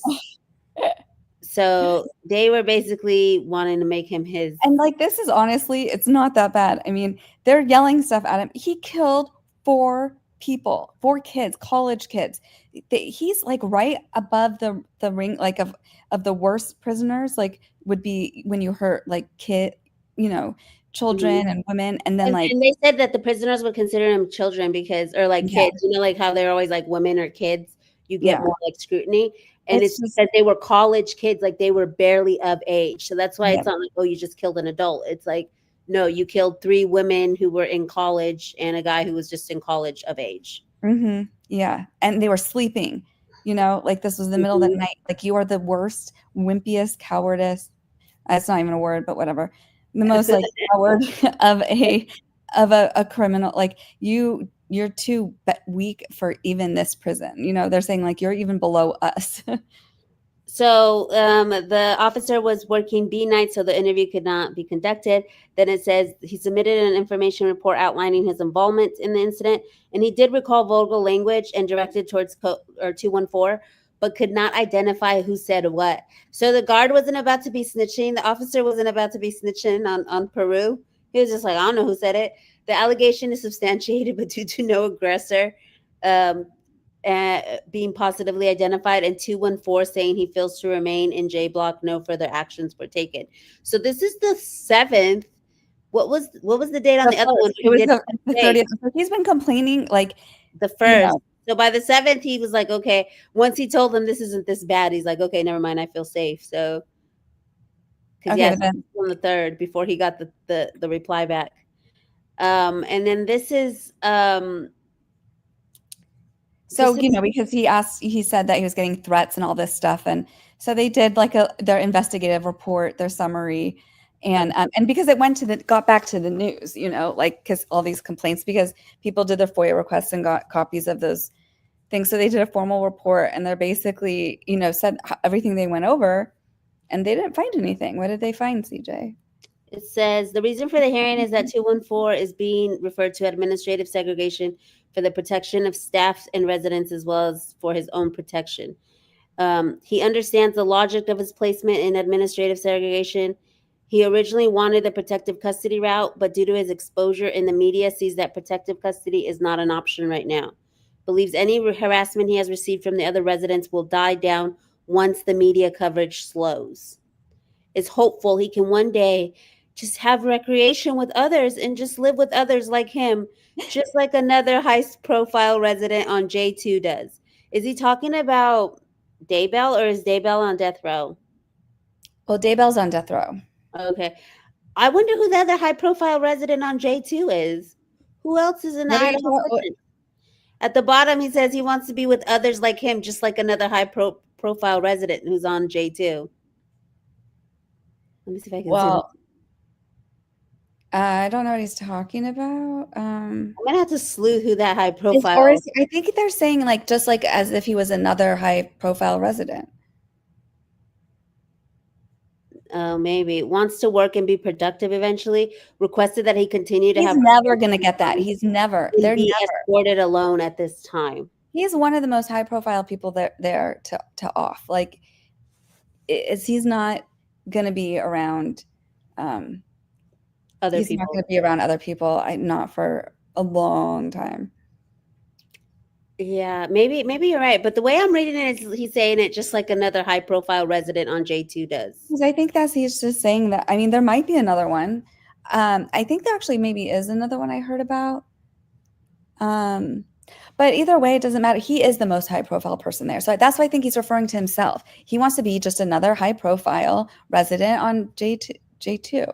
So they were basically wanting to make him his. And like, this is honestly, it's not that bad. I mean, they're yelling stuff at him. He killed 4 people, 4 kids, college kids. He's like right above the ring, like of the worst prisoners, like would be when you hurt like children and women. And then and they said that the prisoners would consider him children because, or like kids, like how they're always like women or kids, you get more like scrutiny. And it's because they were college kids, like they were barely of age. So that's why it's not like, oh, you just killed an adult. It's like, no, you killed 3 women who were in college and a guy who was just in college of age. Yeah. And they were sleeping, like this was the middle of the night. Like, you are the worst, wimpiest, cowardice. That's not even a word, but whatever. The most like coward of a criminal. Like you're too weak for even this prison. They're saying like you're even below us. So the officer was working B night, so the interview could not be conducted. Then it says he submitted an information report outlining his involvement in the incident, and he did recall vulgar language and directed towards 214, but could not identify who said what. So the guard wasn't about to be snitching. The officer wasn't about to be snitching on Peru. He was just like, I don't know who said it. The allegation is substantiated, but due to no aggressor being positively identified, and 214 saying he fails to remain in J Block, no further actions were taken. So this is the 7th. What was the date on the other one? It was the 30th. He's been complaining like the 1st. So by the 7th, he was like, okay. Once he told them this isn't this bad, he's like, okay, never mind, I feel safe. So because on the 3rd before he got the reply back. And then this is so because he said that he was getting threats and all this stuff, and so they did like their investigative report, their summary, and because it got back to the news, like because all these complaints, because people did their FOIA requests and got copies of those things, so they did a formal report, and they're basically said everything they went over, and they didn't find anything. What did they find, CJ? It says the reason for the hearing is that 214 is being referred to administrative segregation for the protection of staff and residents, as well as for his own protection. He understands the logic of his placement in administrative segregation. He originally wanted the protective custody route, but due to his exposure in the media, sees that protective custody is not an option right now. Believes any harassment he has received from the other residents will die down once the media coverage slows. Is hopeful he can one day just have recreation with others and just live with others like him, just like another high-profile resident on J2 does. Is he talking about Daybell, or is Daybell on death row? Well, Daybell's on death row. Okay. I wonder who the other high-profile resident on J2 is. Who else is in the Idaho prison? At the bottom, he says he wants to be with others like him, just like another high profile resident who's on J2. Let me see if I can zoom. Well, I don't know what he's talking about. I'm gonna have to sleuth who that high Or profile. is, I think they're saying like just like as if he was another high profile resident. Maybe wants to work and be productive eventually. Requested that he continue to He's have never going to get that. He's never. and They're be never. escorted alone at this time. He's one of the most high profile people there to off. Like, he's not going to be around. Other He's people. not going to be around other people. Not for a long time. Yeah, maybe you're right. But the way I'm reading it is he's saying it just like another high profile resident on J2 does. Because I think he's just saying that. I mean, there might be another one. I think there actually maybe is another one I heard about. But either way, it doesn't matter. He is the most high profile person there. So that's why I think he's referring to himself. He wants to be just another high profile resident on J2.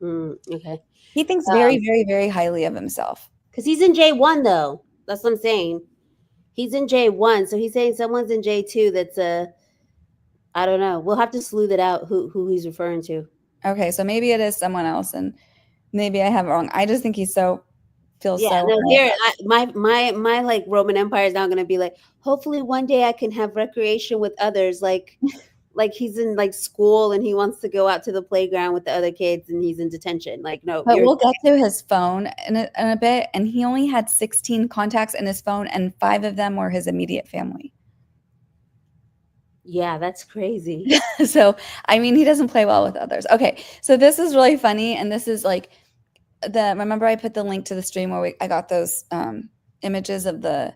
Okay. He thinks very, very, very highly of himself. Because he's in J1 though. That's what I'm saying. He's in J1. So he's saying someone's in J2 that's I don't know. We'll have to sleuth it out who he's referring to. Okay, so maybe it is someone else and maybe I have it wrong. I just think he's feels so no, here my like Roman Empire is now going to be like, hopefully one day I can have recreation with others, like he's in like school and he wants to go out to the playground with the other kids and he's in detention. Like, no. But we'll get to his phone in a bit, and he only had 16 contacts in his phone, and 5 of them were his immediate family. Yeah, that's crazy. So, I mean, he doesn't play well with others. Okay, so this is really funny, and this is like remember I put the link to the stream where I got those images of the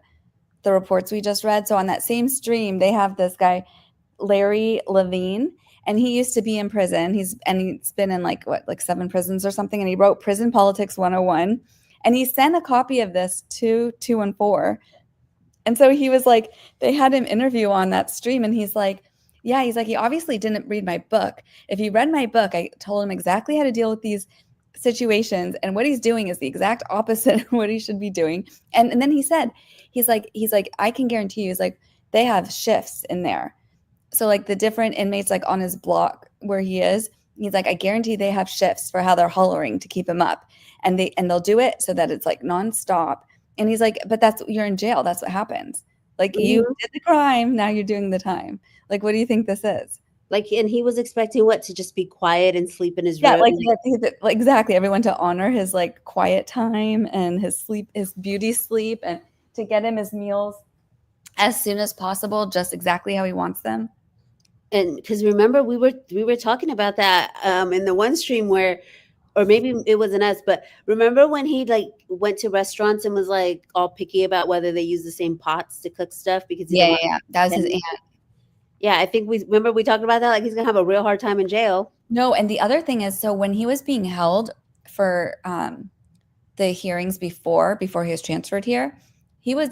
reports we just read. So on that same stream, they have this guy, Larry Levine, and he used to be in prison. He's been in like 7 prisons or something, and he wrote Prison Politics 101, and he sent a copy of this to 214. And so he was like, they had him interview on that stream, and he's like, yeah, he's like, he obviously didn't read my book. If he read my book, I told him exactly how to deal with these situations, and what he's doing is the exact opposite of what he should be doing. And then he said, he's like, I can guarantee you, he's like, they have shifts in there. So like the different inmates like on his block where he is, he's like, I guarantee they have shifts for how they're hollering to keep him up, and they'll do it so that it's like nonstop. And he's like, but you're in jail. That's what happens. Like, you did the crime, now you're doing the time. Like, what do you think this is? Like, and he was expecting what, to just be quiet and sleep in his room? Yeah, like exactly. Everyone to honor his like quiet time and his sleep, his beauty sleep, and to get him his meals as soon as possible, just exactly how he wants them. And because remember, we were talking about that in the one stream where, or maybe it wasn't us, but remember when he like went to restaurants and was like all picky about whether they use the same pots to cook stuff because yeah, that was his aunt. Yeah, I think we talked about that. Like, he's gonna have a real hard time in jail. No, and the other thing is, so when he was being held for the hearings before he was transferred here, he was,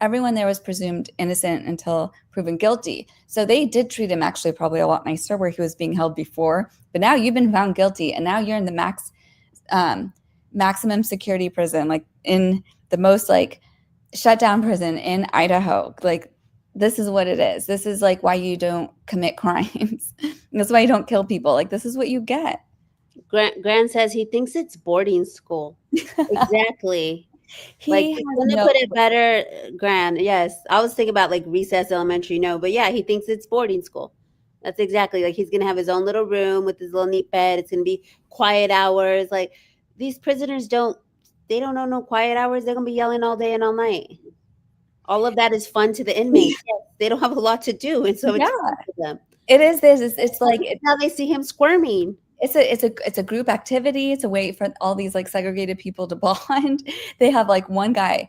everyone there was presumed innocent until proven guilty. So they did treat him actually probably a lot nicer where he was being held before. But now you've been found guilty, and now you're in the maximum security prison, like in the most like shut down prison in Idaho. Like, this is what it is. This is like why you don't commit crimes. That's why you don't kill people. Like, this is what you get. Grant says he thinks it's boarding school. Exactly. He couldn't put it better, Grant. Yes. I was thinking about like recess elementary, but yeah, he thinks it's boarding school. That's exactly, like, he's gonna have his own little room with his little neat bed. It's gonna be quiet hours. Like, these prisoners don't know no quiet hours. They're gonna be yelling all day and all night. All of that is fun to the inmates. They don't have a lot to do, and so it's fun for them. It is this. It's like now they see him squirming. It's a group activity. It's a way for all these like segregated people to bond. They have like one guy,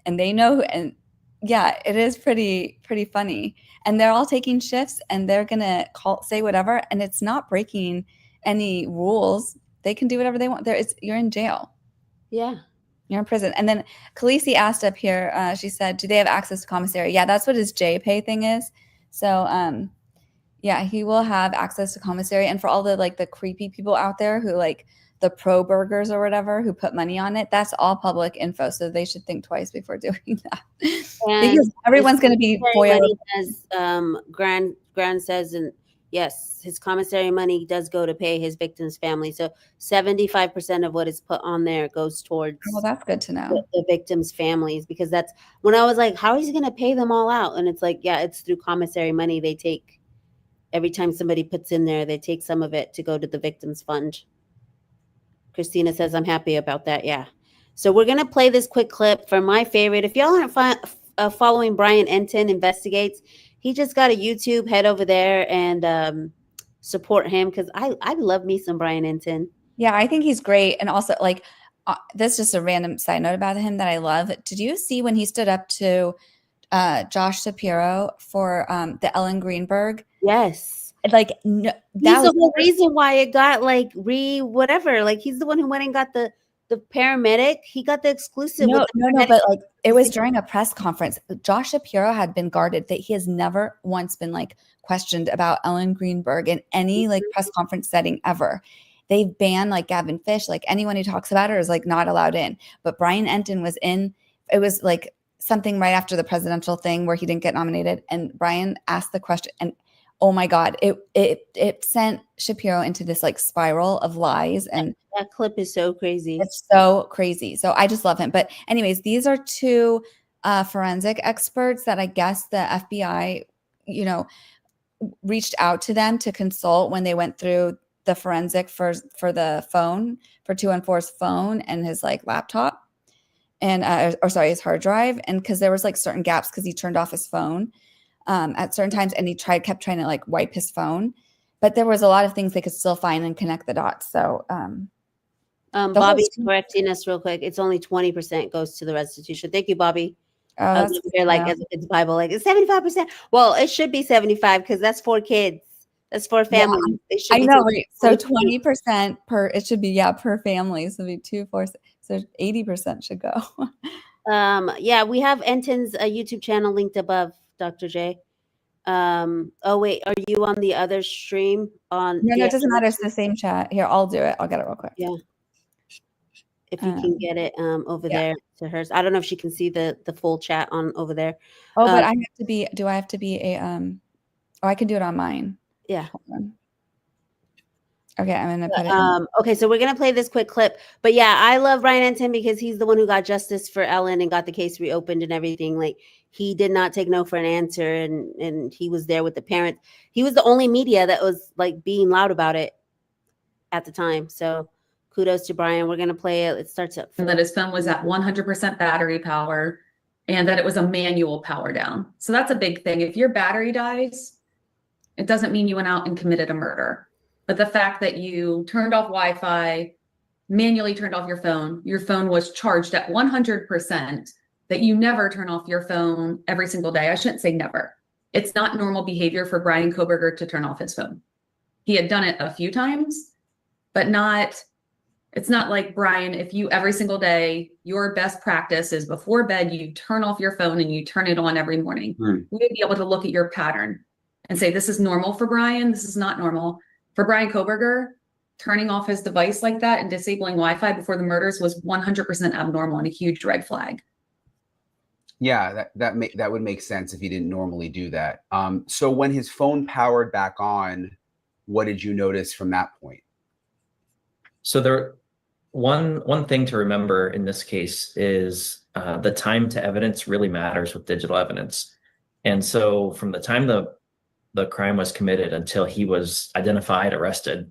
and they know, and yeah, it is pretty funny. And they're all taking shifts, and they're gonna say whatever, and it's not breaking any rules. They can do whatever they want. You're in jail. Yeah. You're in prison. And then Khaleesi asked up here, she said, do they have access to commissary? Yeah, that's what his JPay thing is. So, yeah, he will have access to commissary. And for all the like the creepy people out there who like the pro burgers or whatever who put money on it, that's all public info. So they should think twice before doing that. Because everyone's going to be money does, Grand says, and yes, his commissary money does go to pay his victims' family. So 75% of what is put on there goes towards well, that's good to know. the victims' families, because that's when I was like, how is he going to pay them all out? And it's like, yeah, it's through commissary money. They take every time somebody puts in there, they take some of it to go to the victims' fund. Christina says, I'm happy about that. Yeah. So we're going to play this quick clip for my favorite. If y'all aren't following Brian Enton Investigates, he just got a YouTube. Head over there and support him, because I love me some Brian Enton. Yeah, I think he's great. And also, like, this is just a random side note about him that I love. Did you see when he stood up to Josh Shapiro for the Ellen Greenberg? Yes. Like, no, he's the whole reason why it got like whatever. Like, he's the one who went and got the paramedic. He got the exclusive. No, but like, it was during a press conference. Josh Shapiro had been guarded. That he has never once been like questioned about Ellen Greenberg in any like press conference setting ever. They've banned like Gavin Fish, like anyone who talks about her is like not allowed in. But Brian Enton was in. It was like something right after the presidential thing where he didn't get nominated, and Brian asked the question, and oh my God, it sent Shapiro into this like spiral of lies. And that clip is so crazy. It's so crazy. So I just love him. But anyways, these are two forensic experts that I guess the FBI, reached out to them to consult when they went through the forensic for the phone, for 214's phone and his like laptop and, his hard drive. And cause there was like certain gaps cause he turned off his phone at certain times, and he kept trying to like wipe his phone, but there was a lot of things they could still find and connect the dots. So, Bobby's correcting us real quick. It's only 20% goes to the restitution. Thank you, Bobby. As it's Bible, like it's 75%. Well, it should be 75 because that's 4 kids. That's 4 families. Yeah, I know. Right? So 20% per. It should be per family. So it'd be 2, 4. So 80% should go. Yeah, we have Enton's YouTube channel linked above, Dr. J. Oh wait, are you on the other stream? No, it doesn't matter. It's the same chat. Here, I'll do it. I'll get it real quick. Yeah. If you can get it over there to hers. I don't know if she can see the full chat on over there. Oh, but I have to be. Do I have to be a? Oh, I can do it on mine. Yeah. Hold on. Okay, I'm gonna put it. Okay, so we're gonna play this quick clip. But yeah, I love Brian Enton because he's the one who got justice for Ellen and got the case reopened and everything. Like, he did not take no for an answer, and he was there with the parents. He was the only media that was like being loud about it at the time. So kudos to Brian. We're gonna play it. It starts up. And that his phone was at 100% battery power, and that it was a manual power down. So that's a big thing. If your battery dies, it doesn't mean you went out and committed a murder. But the fact that you turned off Wi-Fi, manually turned off your phone was charged at 100%, that you never turn off your phone every single day. I shouldn't say never. It's not normal behavior for Brian Kohberger to turn off his phone. He had done it a few times, but it's not like, Brian, if you every single day, your best practice is before bed, you turn off your phone and you turn it on every morning. We would be able to look at your pattern and say, this is normal for Brian. This is not normal. For Brian Kohberger, turning off his device like that and disabling Wi-Fi before the murders was 100% abnormal and a huge red flag. Yeah, that would make sense if he didn't normally do that. So when his phone powered back on, what did you notice from that point? So one thing to remember in this case is the time to evidence really matters with digital evidence. And so from the time the crime was committed until he was identified, arrested,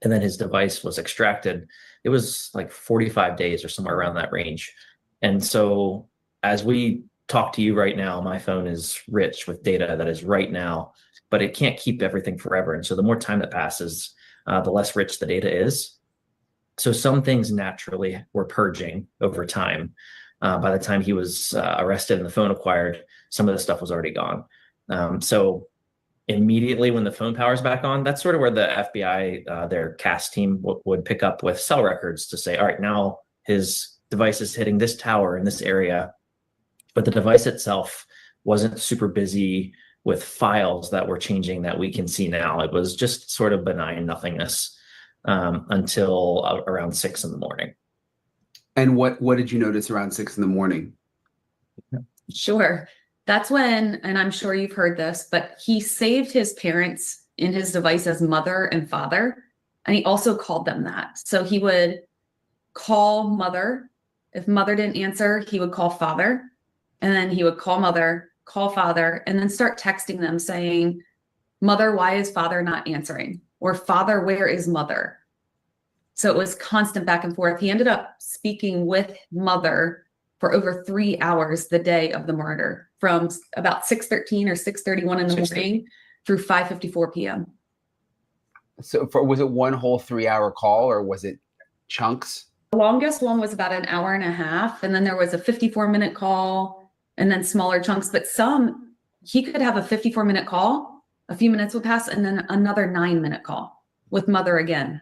and then his device was extracted, it was like 45 days or somewhere around that range. And so as we talk to you right now, my phone is rich with data that is right now, but it can't keep everything forever. And so the more time that passes, the less rich the data is. So some things naturally were purging over time. By the time he was arrested and the phone acquired, some of the stuff was already gone. So immediately when the phone powers back on, that's sort of where the FBI, their CAS team would pick up with cell records to say, all right, now his device is hitting this tower in this area, but the device itself wasn't super busy with files that were changing that we can see now. It was just sort of benign nothingness. until around 6 in the morning. And what did you notice around 6 in the morning? Sure. That's when, and I'm sure you've heard this, but he saved his parents in his device as mother and father. And he also called them that. So he would call mother. If mother didn't answer, he would call father. And then he would call mother, call father, and then start texting them saying, mother, why is father not answering? Or father, where is mother? So it was constant back and forth. He ended up speaking with mother for over 3 hours the day of the murder, from about 6:13 or 6:31 in the morning through 5:54 p.m. So was it one whole 3-hour call, or was it chunks? The longest one was about an hour and a half. And then there was a 54-minute call and then smaller chunks. But some, he could have a 54-minute call, a few minutes would pass, and then another 9-minute call with mother again.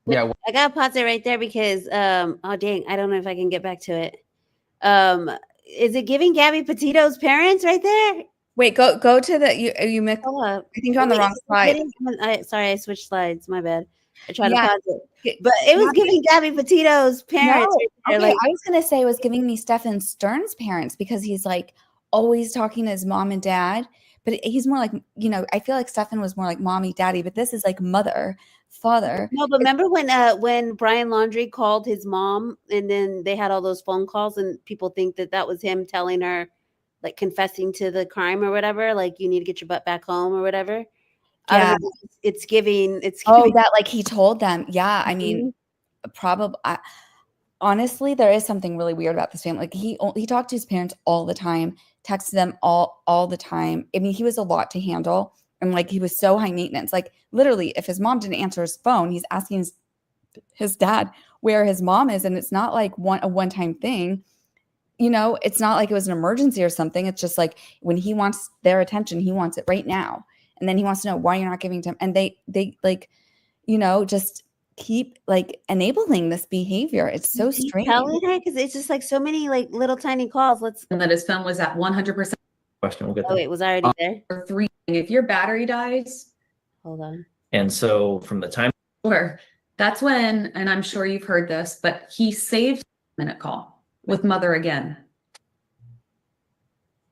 Yeah. I gotta pause it right there because oh dang, I don't know if I can get back to it. Is it giving Gabby Petito's parents right there? Wait, go to the you mix. Hold up. I think you're on the Wait, wrong is it slide. getting- sorry, I switched slides. My bad. I tried Yeah. to pause it, but it was giving Gabby Petito's parents. No, right there, okay, like, I was gonna say it was giving me Stefan Stern's parents because he's like always talking to his mom and dad, but he's more like, you know, I feel like Stefan was more like mommy, daddy, but this is like mother, father. no, but remember when Brian Laundrie called his mom, and then they had all those phone calls, and people think that that was him telling her, like confessing to the crime or whatever, like you need to get your butt back home or whatever. I don't Yeah. know, it's giving. Oh, that like he told them. Yeah, I mean, Mhm. probably. Honestly, there is something really weird about this family. Like he talked to his parents all the time, texted them all the time. I mean, he was a lot to handle, and like he was so high maintenance. Like literally, if his mom didn't answer his phone, he's asking his dad where his mom is, and it's not like a one-time thing. You know, it's not like it was an emergency or something. It's just like when he wants their attention, he wants it right now, and then he wants to know why you're not giving to him. And they like, you know, just keep like enabling this behavior. It's so Keep strange. telling her because it's just like so many like little tiny calls. And that his phone was at 100% Question, we'll get Oh, there. it was already there. for 3. If your battery dies, Hold on. And so from the time or that's when, and I'm sure you've heard this, but he saved a minute call with mother again.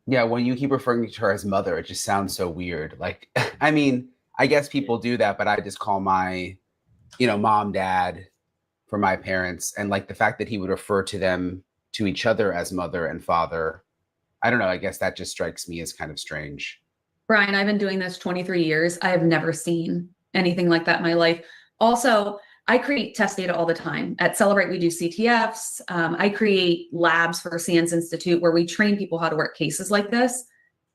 Yeah, when you keep referring to her as mother, it just sounds so weird. Like, I mean, I guess people do that, but I just call my, mom, dad for my parents. And like the fact that he would refer to them, to each other as mother and father, I don't know. I guess that just strikes me as kind of strange. Brian, I've been doing this 23 years. I have never seen anything like that in my life. Also, I create test data all the time. At Celebrate, we do CTFs. I create labs for SANS Institute where we train people how to work cases like this.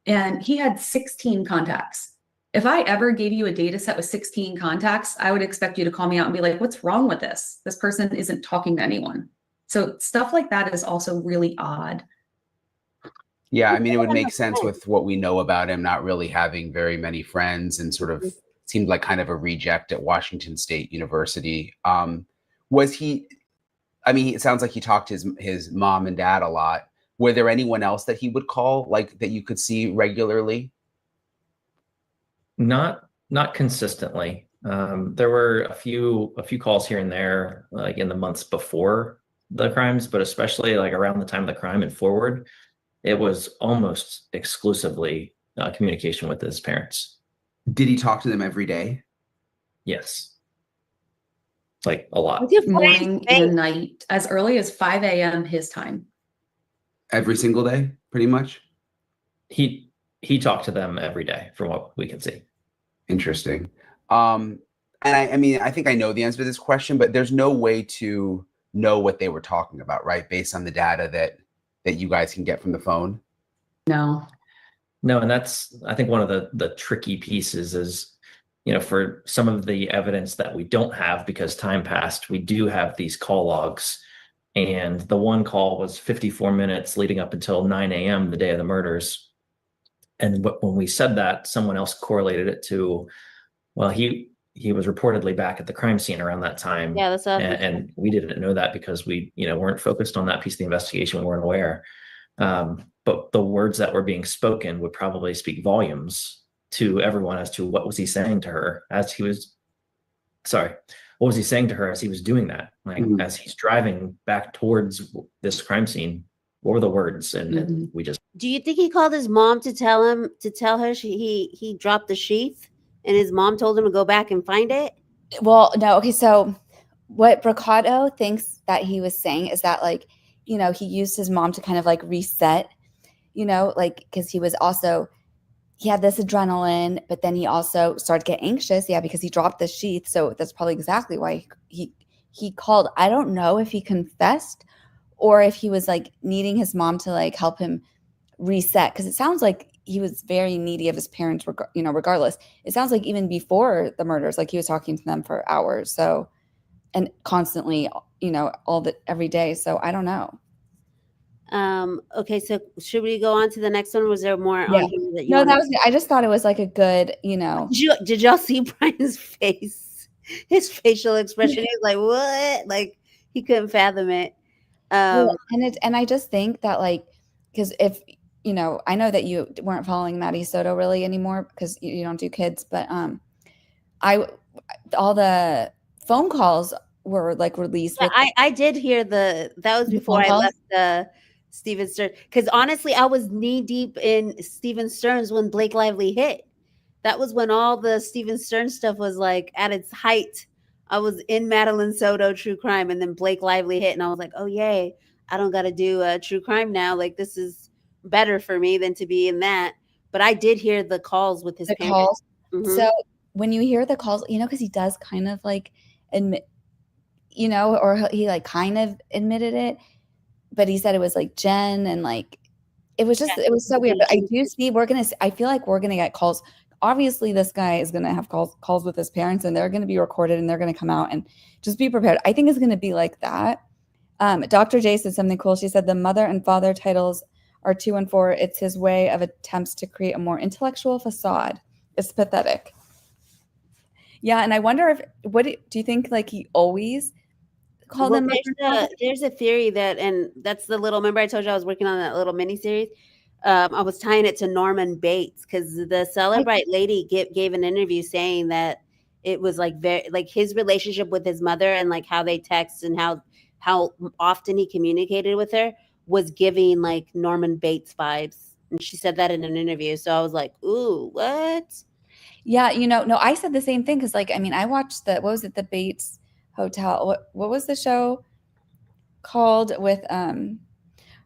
And he had 16 contacts. If I ever gave you a data set with 16 contacts, I would expect you to call me out and be like, what's wrong with this? This person isn't talking to anyone. So stuff like that is also really odd. Yeah, I mean, it would make sense with what we know about him, not really having very many friends and sort of seemed like kind of a reject at Washington State University. Was he, I mean, it sounds like he talked to his mom and dad a lot. Were there anyone else that he would call, like that you could see regularly? Not consistently. There were a few calls here and there, like in the months before the crimes, but especially like around the time of the crime and forward, it was almost exclusively communication with his parents. Did he talk to them every day? Yes, like a lot. Morning and night, as early as 5 a.m. his time. Every single day, pretty much? He talked to them every day, from what we can see. Interesting. And I mean, I think I know the answer to this question, but there's no way to know what they were talking about, right? Based on the data that you guys can get from the phone. No, and that's, I think, one of the tricky pieces is, for some of the evidence that we don't have because time passed, we do have these call logs. And the one call was 54 minutes leading up until 9 a.m. the day of the murders. And when we said that, someone else correlated it to, well, he was reportedly back at the crime scene around that time. Yeah, that's and we didn't know that because we, weren't focused on that piece of the investigation. We weren't aware. But the words that were being spoken would probably speak volumes to everyone as to what was he saying to her as he was sorry, what was he saying to her as he was doing that? Like as he's driving back towards this crime scene, what were the words? And we just. Do you think he called his mom to tell her he dropped the sheath, and his mom told him to go back and find it? Well, no. Okay, so what Bricado thinks that he was saying is that, like, you know, he used his mom to kind of like reset, you know, like, because he had this adrenaline, but then he also started to get anxious. Yeah, because he dropped the sheath. So that's probably exactly why he called. I don't know if he confessed or if he was like needing his mom to like help him reset, because it sounds like he was very needy of his parents, you know, regardless. It sounds like even before the murders, like he was talking to them for hours. So, and constantly, you know, every day. So I don't know. Okay, so should we go on to the next one? Was there more Yeah. on here that you No, wanted? that was, I just thought it was like a good, you know. Did y'all see Brian's face? His facial expression, he was like, what? Like, he couldn't fathom it. Well, and I just think that, like, because if, you know, I know that you weren't following Maddie Soto really anymore because you don't do kids, but all the phone calls were like released. Yeah, I did hear that was before I left Steven Stern, because honestly, I was knee deep in Steven Stern's when Blake Lively hit. That was when all the Steven Stern stuff was like at its height. I was in Madeline Soto true crime, and then Blake Lively hit, and I was like, oh yay, I don't got to do a true crime now. Like, this is better for me than to be in that. But I did hear the calls with his parents. So when you hear the calls, you know, because he does kind of like admit, you know, or he like kind of admitted it, but he said it was like Jen, and like it was so weird. But I do see I feel like we're gonna get calls. Obviously, this guy is gonna have calls with his parents, and they're gonna be recorded, and they're gonna come out, and just be prepared. I think it's gonna be like that. Dr. J said something cool. She said the mother and father titles are 2 and 4. It's his way of attempts to create a more intellectual facade. It's pathetic. Yeah, and I wonder if do you think like he always called them? There's a theory that, and that's the little. Remember, I told you I was working on that little mini series. I was tying it to Norman Bates, because the Celebrite lady gave an interview saying that it was like very like his relationship with his mother, and like how they text and how often he communicated with her was giving like Norman Bates vibes. And she said that in an interview. So I was like, ooh, what? Yeah, you know, no, I said the same thing, because like, I mean, I watched what was it, the Bates Hotel? What was the show called with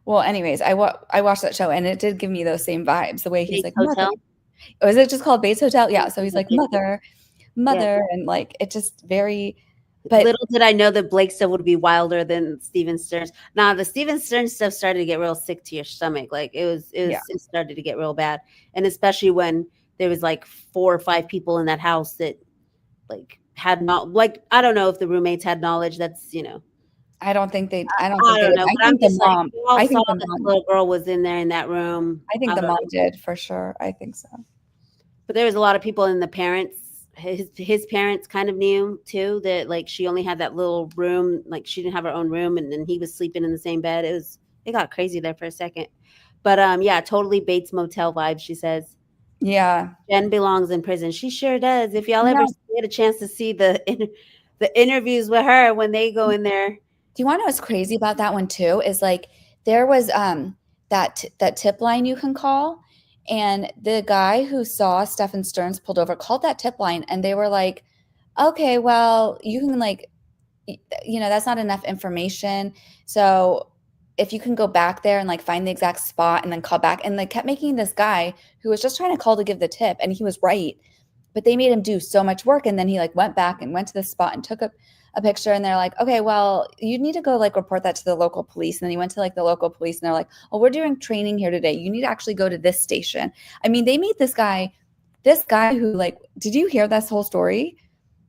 well, anyways, I watched that show, and it did give me those same vibes. The way he's Bates like, Hotel? Mother. Was it just called Bates Hotel? Yeah. So he's like, mother, Yeah. and like it just very. But little did I know that Blake's stuff would be wilder than Steven Stern's. Nah, the Steven Stern stuff started to get real sick to your stomach. Like it started to get real bad, and especially when there was like 4 or 5 people in that house that like had not, like, I don't know if the roommates had knowledge. That's, you know. I don't think they. I don't know. I think the mom. I think the little girl was in there in that room. I think the mom did for sure. I think so. But there was a lot of people in the parents. His parents kind of knew too that like she only had that little room, like she didn't have her own room, and then he was sleeping in the same bed. It got crazy there for a second. But yeah, totally Bates Motel vibes, she says. Yeah. Jen belongs in prison. She sure does. If y'all ever get a chance to see the interviews with her when they go in there. Do you want to know what's crazy about that one too? Is like there was that tip line you can call. And the guy who saw Stephen Stearns pulled over called that tip line, and they were like, okay, well, you can like, you know, that's not enough information. So if you can go back there and like find the exact spot and then call back. And they kept making this guy who was just trying to call to give the tip, and he was right, but they made him do so much work. And then he like went back and went to the spot and took a picture, and they're like, okay, well, you need to go like report that to the local police. And then he went to like the local police, and they're like, oh, we're doing training here today. You need to actually go to this station. I mean, they made this guy who like, did you hear this whole story?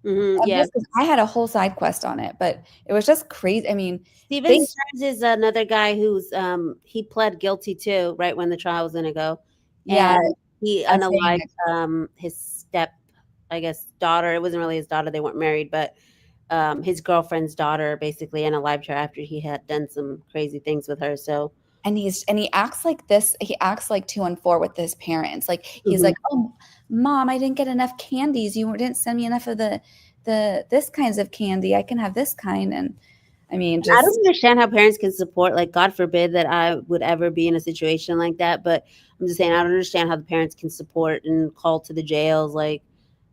Yeah. I had a whole side quest on it, but it was just crazy. I mean, Steven Stearns is another guy who's he pled guilty too, right when the trial was going to go. Yeah. And he unalived his I guess daughter. It wasn't really his daughter. They weren't married, but his girlfriend's daughter basically unalived her after he had done some crazy things with her. So, and he acts like this. He acts like 2 and 4 with his parents. Like he's like, oh, mom, I didn't get enough candies. You didn't send me enough of the this kinds of candy. I can have this kind. And I mean, I don't just understand how parents can support, like, God forbid that I would ever be in a situation like that. But I'm just saying, I don't understand how the parents can support and call to the jails. Like,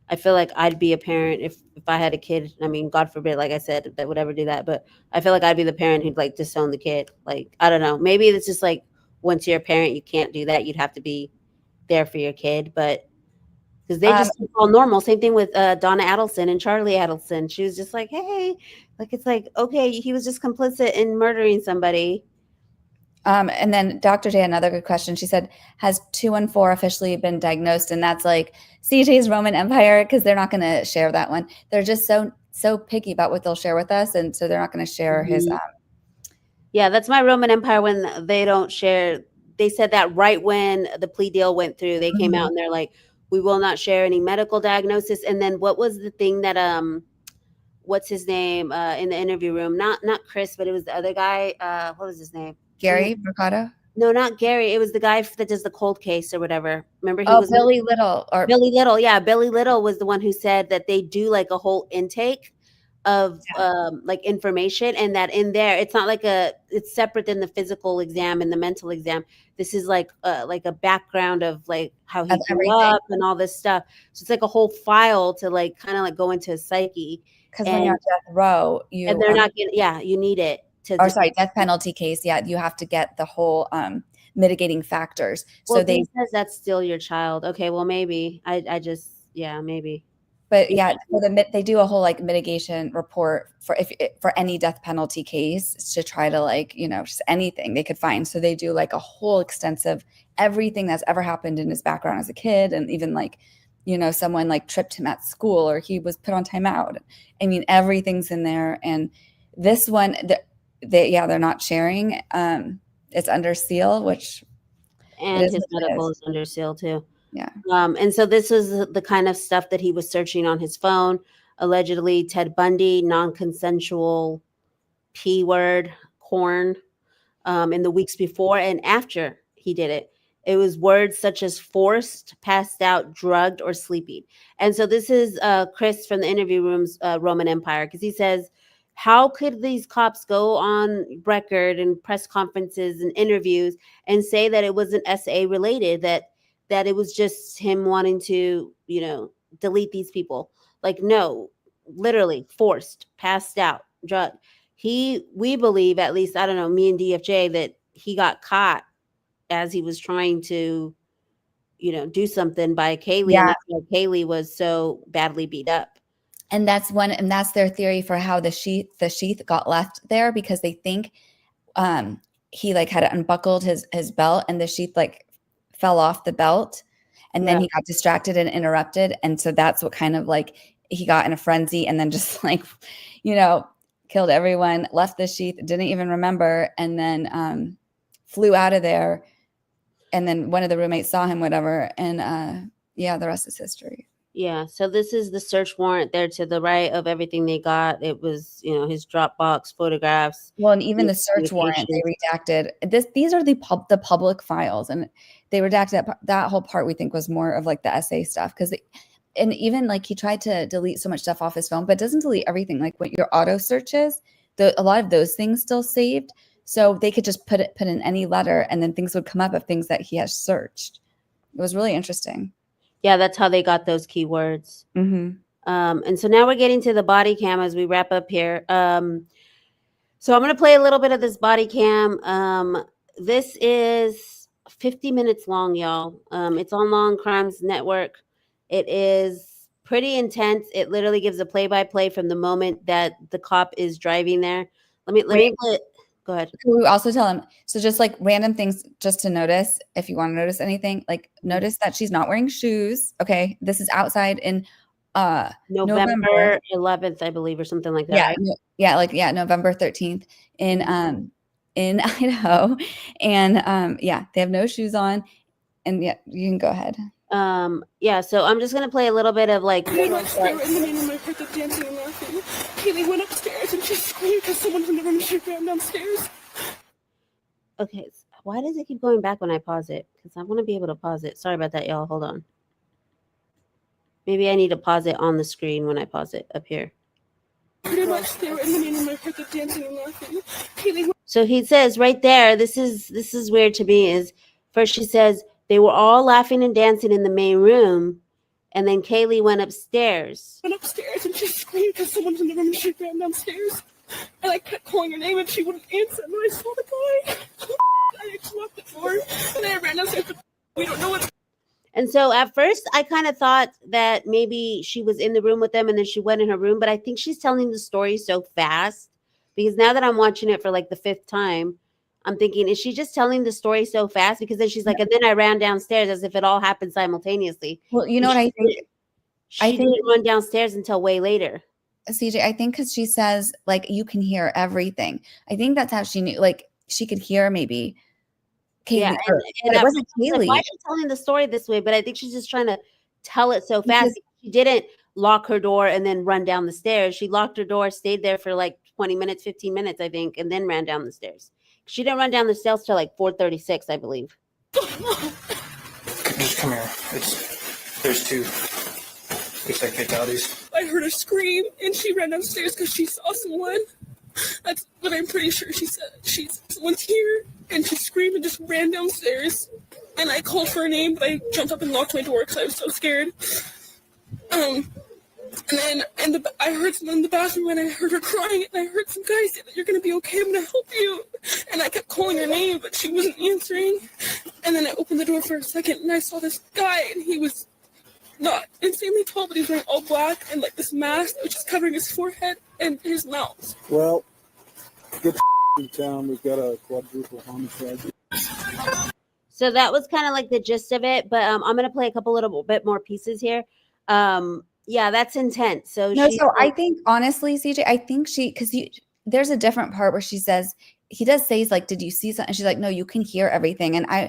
I feel like I'd be a parent if I had a kid. I mean, God forbid, like I said, that would ever do that. But I feel like I'd be the parent who'd like disown the kid. Like, I don't know. Maybe it's just like once you're a parent, you can't do that. You'd have to be there for your kid. But because they just keep all normal. Same thing with Donna Adelson and Charlie Adelson. She was just like, hey, like, it's like, okay, he was just complicit in murdering somebody. and then Dr. J, another good question. She said, has 214 officially been diagnosed? And that's like CJ's Roman Empire, because they're not going to share that one. They're just so picky about what they'll share with us. And so they're not going to share his. Yeah, that's my Roman Empire when they don't share. They said that right when the plea deal went through, they came out and they're like, we will not share any medical diagnosis. And then what was the thing that, what's his name in the interview room? Not Chris, but it was the other guy. What was his name? Gary Mercado? No, not Gary. It was the guy that does the cold case or whatever. Remember, he was Billy Little. Or Billy Little. Yeah, Billy Little was the one who said that they do like a whole intake of like information, and that in there it's not like it's separate than the physical exam and the mental exam. This is like a background of like how he grew up and all this stuff. So it's like a whole file to like kind of like go into his psyche. Because when you're on death row, and they're not getting, you need it to. Or sorry, death penalty case. Yeah, you have to get the whole mitigating factors. Well, so they says that's still your child. Okay, well maybe I just maybe. But yeah, they do a whole like mitigation report for any death penalty case to try to like, just anything they could find. So they do like a whole extensive everything that's ever happened in his background as a kid, and even like, someone like tripped him at school or he was put on timeout. I mean, everything's in there. And this one, they're not sharing. It's under seal, and his medical is under seal too. Yeah. And so this is the kind of stuff that he was searching on his phone. Allegedly, Ted Bundy, non-consensual P-word, corn, in the weeks before and after he did it. It was words such as forced, passed out, drugged, or sleeping. And so this is Chris from the interview room's Roman Empire, because he says, how could these cops go on record and press conferences and interviews and say that it wasn't SA related, that it was just him wanting to, delete these people? Like, no, literally forced, passed out, drugged. We believe, at least, I don't know, me and DFJ, that he got caught as he was trying to, do something by Kaylee. Yeah. And that's why Kaylee was so badly beat up. And that's their theory for how the sheath got left there, because they think he like had unbuckled his belt and the sheath like fell off the belt, and then he got distracted and interrupted. And so that's what kind of like he got in a frenzy and then just like, killed everyone, left the sheath, didn't even remember, and then flew out of there. And then one of the roommates saw him, whatever. And the rest is history. Yeah. So this is the search warrant there to the right of everything they got. It was, his Dropbox photographs. Well, and even the search warrant, they redacted these are the public files, and they redacted that whole part. We think was more of like the essay stuff, and even like he tried to delete so much stuff off his phone, but doesn't delete everything. Like what your auto searches, a lot of those things still saved. So they could just put in any letter, and then things would come up of things that he has searched. It was really interesting. Yeah, that's how they got those keywords. Mm-hmm. And so now we're getting to the body cam as we wrap up here. So I'm going to play a little bit of this body cam. This is 50 minutes long, y'all. It's on Long Crimes Network. It is pretty intense. It literally gives a play-by-play from the moment that the cop is driving there. Let me play it. Go ahead. Can we also tell him, so just like random things just to notice, if you want to notice anything, like notice that she's not wearing shoes. Okay. This is outside in November 11th, I believe, or something like that. Yeah. Right? Yeah. November 13th in Idaho. And they have no shoes on. And yeah, you can go ahead. So I'm just gonna play a little bit of like Kaylee went upstairs and she screamed because someone from the room she ran downstairs. Okay, why does it keep going back when I pause it? Because I want to be able to pause it. Sorry about that, y'all. Hold on. Maybe I need to pause it on the screen when I pause it up here. Pretty much they were in the name of my cricket dancing and laughing. Kaylee, So he says right there, this is weird to me, is first she says they were all laughing and dancing in the main room, and then Kaylee went upstairs. went upstairs and she screamed because someone was in the room and she ran downstairs. And I kept calling her name and she wouldn't answer. And then I saw the guy. I just locked the door and then I ran downstairs. We don't know what. And so at first I kind of thought that maybe she was in the room with them and then she went in her room, but I think she's telling the story so fast, because now that I'm watching it for like the 5th time, I'm thinking, is she just telling the story so fast? Because then she's like, and then I ran downstairs, as if it all happened simultaneously. Well, you know what I think? She didn't run downstairs until way later. CJ, I think because she says, like, you can hear everything. I think that's how she knew, like, she could hear maybe Kaylee. Yeah, but it wasn't Kaylee. Like, why is she telling the story this way? But I think she's just trying to tell it so fast. She didn't lock her door and then run down the stairs. She locked her door, stayed there for like 20 minutes, 15 minutes, I think, and then ran down the stairs. She didn't run down the stairs till like 4:36, I believe. Just come here. There's 2. Looks like fatalities. I heard her scream and she ran downstairs because she saw someone. That's what I'm pretty sure she said. Someone's here, and she screamed and just ran downstairs. And I called for her name, but I jumped up and locked my door because I was so scared. And then I heard someone in the bathroom, and I heard her crying, and I heard some guy say that you're gonna be okay, I'm gonna help you. And I kept calling her name, but she wasn't answering. And then I opened the door for a second, and I saw this guy, and he was not insanely tall, but he was wearing all black and like this mask that was just covering his forehead and his mouth. Well, get in town. We've got a quadruple homicide. So that was kind of like the gist of it, but I'm gonna play a couple little bit more pieces here. Yeah, that's intense. So I think honestly, CJ, I think because there's a different part where she says, he does say, he's like, did you see something? And she's like, no, you can hear everything. And I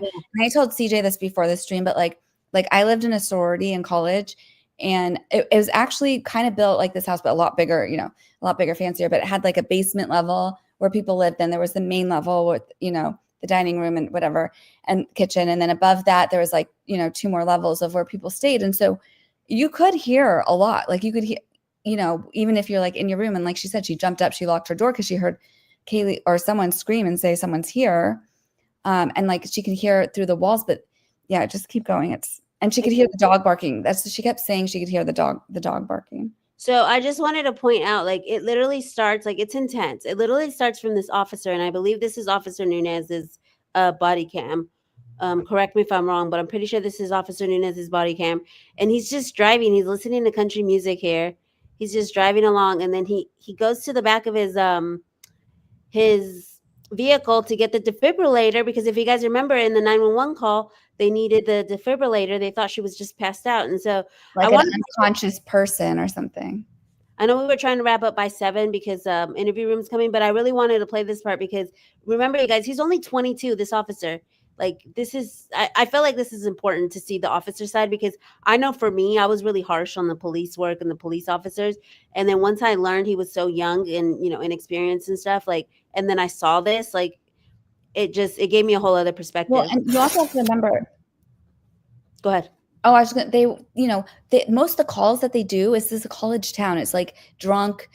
told CJ this before the stream, but like I lived in a sorority in college, and it was actually kind of built like this house, but a lot bigger, a lot bigger, fancier, but it had like a basement level where people lived. Then there was the main level with, the dining room and whatever, and kitchen. And then above that, there was like, 2 more levels of where people stayed. And so you could hear a lot. Like you could hear, even if you're like in your room. And like she said, she jumped up, she locked her door because she heard Kaylee or someone scream and say someone's here. And like she could hear it through the walls, but yeah, just keep going. And she could hear the dog barking. She kept saying she could hear the dog barking. So I just wanted to point out, like, it literally starts, like, it's intense. It literally starts from this officer, and I believe this is Officer Nunez's body cam. Correct me if I'm wrong, but I'm pretty sure this is Officer Nunez's body cam. And he's just driving. He's listening to country music here. He's just driving along, and then he goes to the back of his vehicle to get the defibrillator, because if you guys remember in the 911 call, they needed the defibrillator. They thought she was just passed out. And so like an unconscious person or something. I know we were trying to wrap up by 7 because interview room's coming, but I really wanted to play this part because remember, you guys, he's only 22, this officer. Like, this is, I feel like this is important to see the officer side, because I know for me, I was really harsh on the police work and the police officers. And then once I learned he was so young and, inexperienced and stuff, like, and then I saw this, like, it gave me a whole other perspective. Well, and you also have to remember. Go ahead. Oh, I was going to, most of the calls that they do is this is a college town. It's like drunk,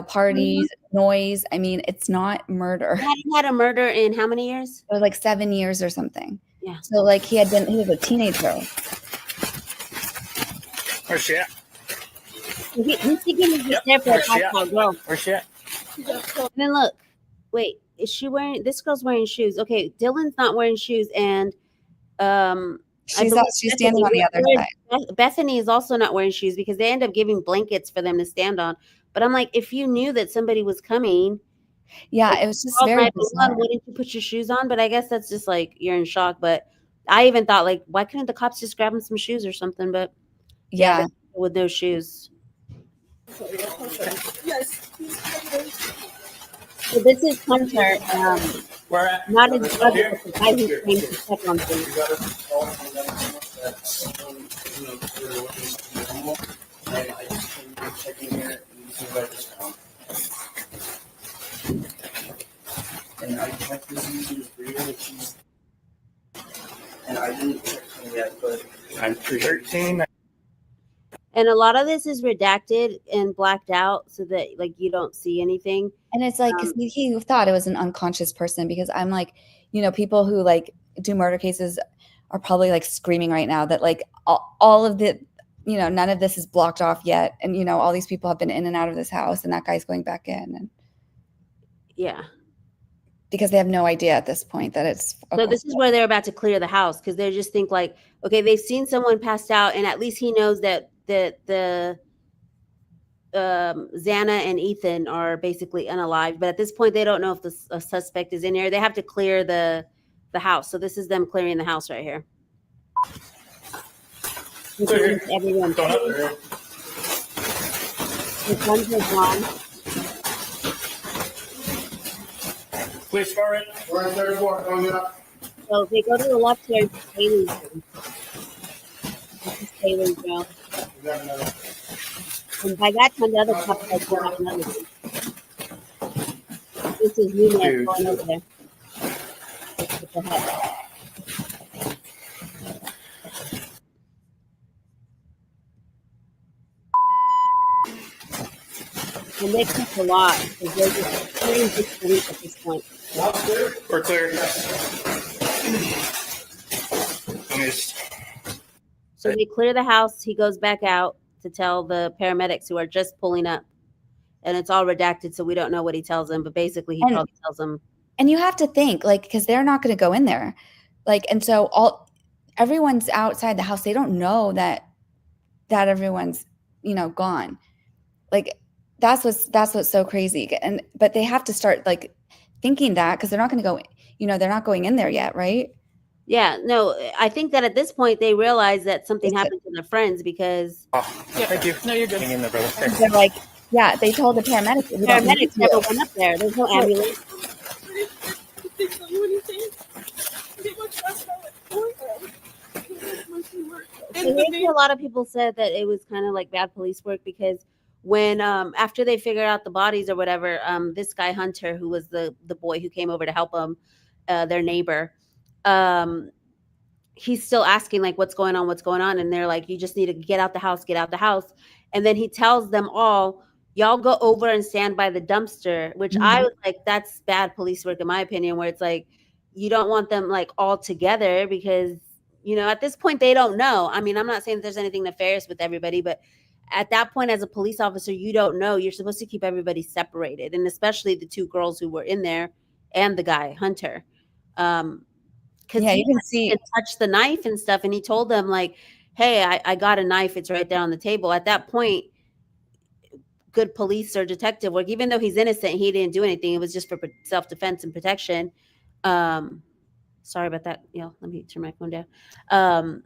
parties, noise. I mean, it's not murder. He hadn't had a murder in how many years? It was like 7 years or something. Yeah. So like he was a teenager. Where's she at? He's thinking he's there for a basketball girl. Where's she at? And then look, wait, is she wearing, this girl's wearing shoes. Okay, Dylan's not wearing shoes, and she's standing on the other side. Bethany is also not wearing shoes because they end up giving blankets for them to stand on. But I'm like, if you knew that somebody was coming, it was just very bizarre. Wouldn't you put your shoes on? But I guess that's just like you're in shock. But I even thought, like, why couldn't the cops just grab him some shoes or something? But yeah, with no shoes. Yes. So this is Hunter. Where at? Not his brother, but the guy who came to check on things. And I checked this user's rear, and I didn't check him yet, but I'm 13. And a lot of this is redacted and blacked out so that like you don't see anything. And it's like, because he thought it was an unconscious person, because I'm like, you know, people who like do murder cases are probably like screaming right now that like all of the, you know, none of this is blocked off yet. And, you know, all these people have been in and out of this house and that guy's going back in. And yeah. Because they have no idea at this point that it's. So this is where they're about to clear the house because they just think like, okay, they've seen someone passed out and at least he knows that the Xana and Ethan are basically unalive. But at this point, they don't know if the suspect is in here. They have to clear the house. So this is them clearing the house right here. Everyone. The guns are gone. Please start it. We're on third floor. Going up. So they go to the left here. It's Haley's room. This is Haley's room. And by that time, the other couple has gone up another one. This is Inmate going over there. With the head. And they keep a lot because they're just clearing this police at this point. We're clear. So they clear the house. He goes back out to tell the paramedics who are just pulling up. And it's all redacted, so we don't know what he tells them. But basically, he probably tells them. And you have to think, like, because they're not going to go in there. Like, and so everyone's outside the house. They don't know that everyone's, you know, gone. Like, that's what's so crazy. But they have to start, like, thinking that because they're not going to go, you know, they're not going in there yet, right? Yeah, no, I think that at this point they realize that something happened to their friends because. Oh, yeah, thank you. No, you're good. Hang in there, brother. They're like, yeah, they told the paramedics. The paramedics never went up there. There's no ambulance. Did they tell you anything? They were just a lot of people said that it was kind of like bad police work because when after they figured out the bodies or whatever, this guy Hunter, who was the boy who came over to help them, their neighbor, he's still asking like what's going on, and they're like, you just need to get out the house, and then he tells them all, y'all go over and stand by the dumpster, which I was like, that's bad police work in my opinion, where it's like you don't want them like all together because, you know, at this point they don't know. I mean, I'm not saying that there's anything nefarious with everybody, but at that point as a police officer, you don't know. You're supposed to keep everybody separated, and especially the two girls who were in there and the guy Hunter. Because you can see and touch the knife and stuff, and he told them like, hey, I got a knife, it's right there on the table. At that point, good police or detective work, even though he's innocent, he didn't do anything. It was just for self-defense and protection. Sorry about that. You know, let me turn my phone down.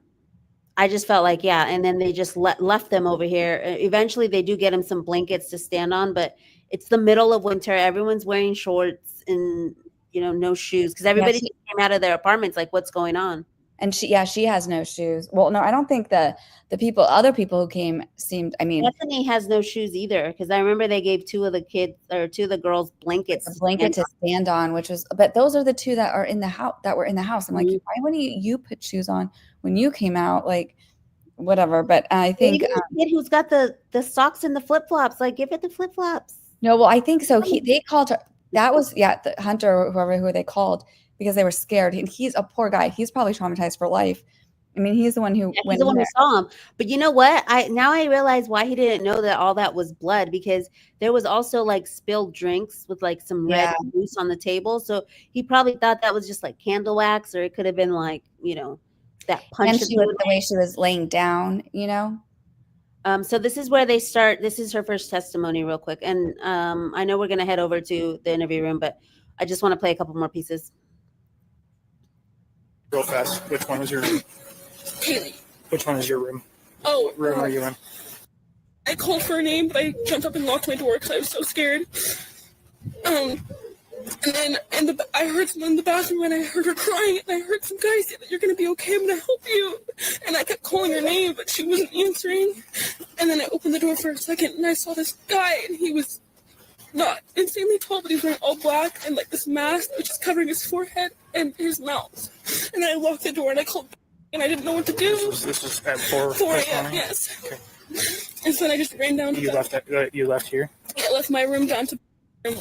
I just felt like, yeah, and then they just left them over here. Eventually they do get him some blankets to stand on, but it's the middle of winter, everyone's wearing shorts and, you know, no shoes because everybody came out of their apartments like, what's going on? And she has no shoes. Well, no, I don't think the other people who came seemed, I mean. Bethany has no shoes either because I remember they gave two of the girls blankets. A blanket to stand on, which was, but those are the two that are in the house, I'm like, why wouldn't you put shoes on when you came out? Like, whatever. But I think. The kid who's got the socks and the flip-flops, like, give it the flip-flops. No, well, I think so. They called her. That was, the Hunter or who they called because they were scared. And he's a poor guy. He's probably traumatized for life. I mean, he's the one who went in there. Who saw him. But you know what? I realize why he didn't know that all that was blood because there was also like spilled drinks with like some red juice on the table. So he probably thought that was just like candle wax, or it could have been like, you know, that punch. And the way she was laying down, you know. So this is where they start. This is her first testimony real quick. And I know we're going to head over to the interview room, but I just want to play a couple more pieces. Real fast. Which one was your room? Haley. Which one is your room? Oh. What room are you in? I called for her name, but I jumped up and locked my door because I was so scared. And then I heard someone in the bathroom and I heard her crying and I heard some guy say that you're going to be okay, I'm going to help you. And I kept calling her name, but she wasn't answering. And then I opened the door for a second and I saw this guy and he was not insanely tall, but he was wearing all black and like this mask, which is covering his forehead and his mouth. And I locked the door and I called and I didn't know what to do. This is at 4 a.m., yes. Okay. And so then I just ran down to You left here? I left my room down to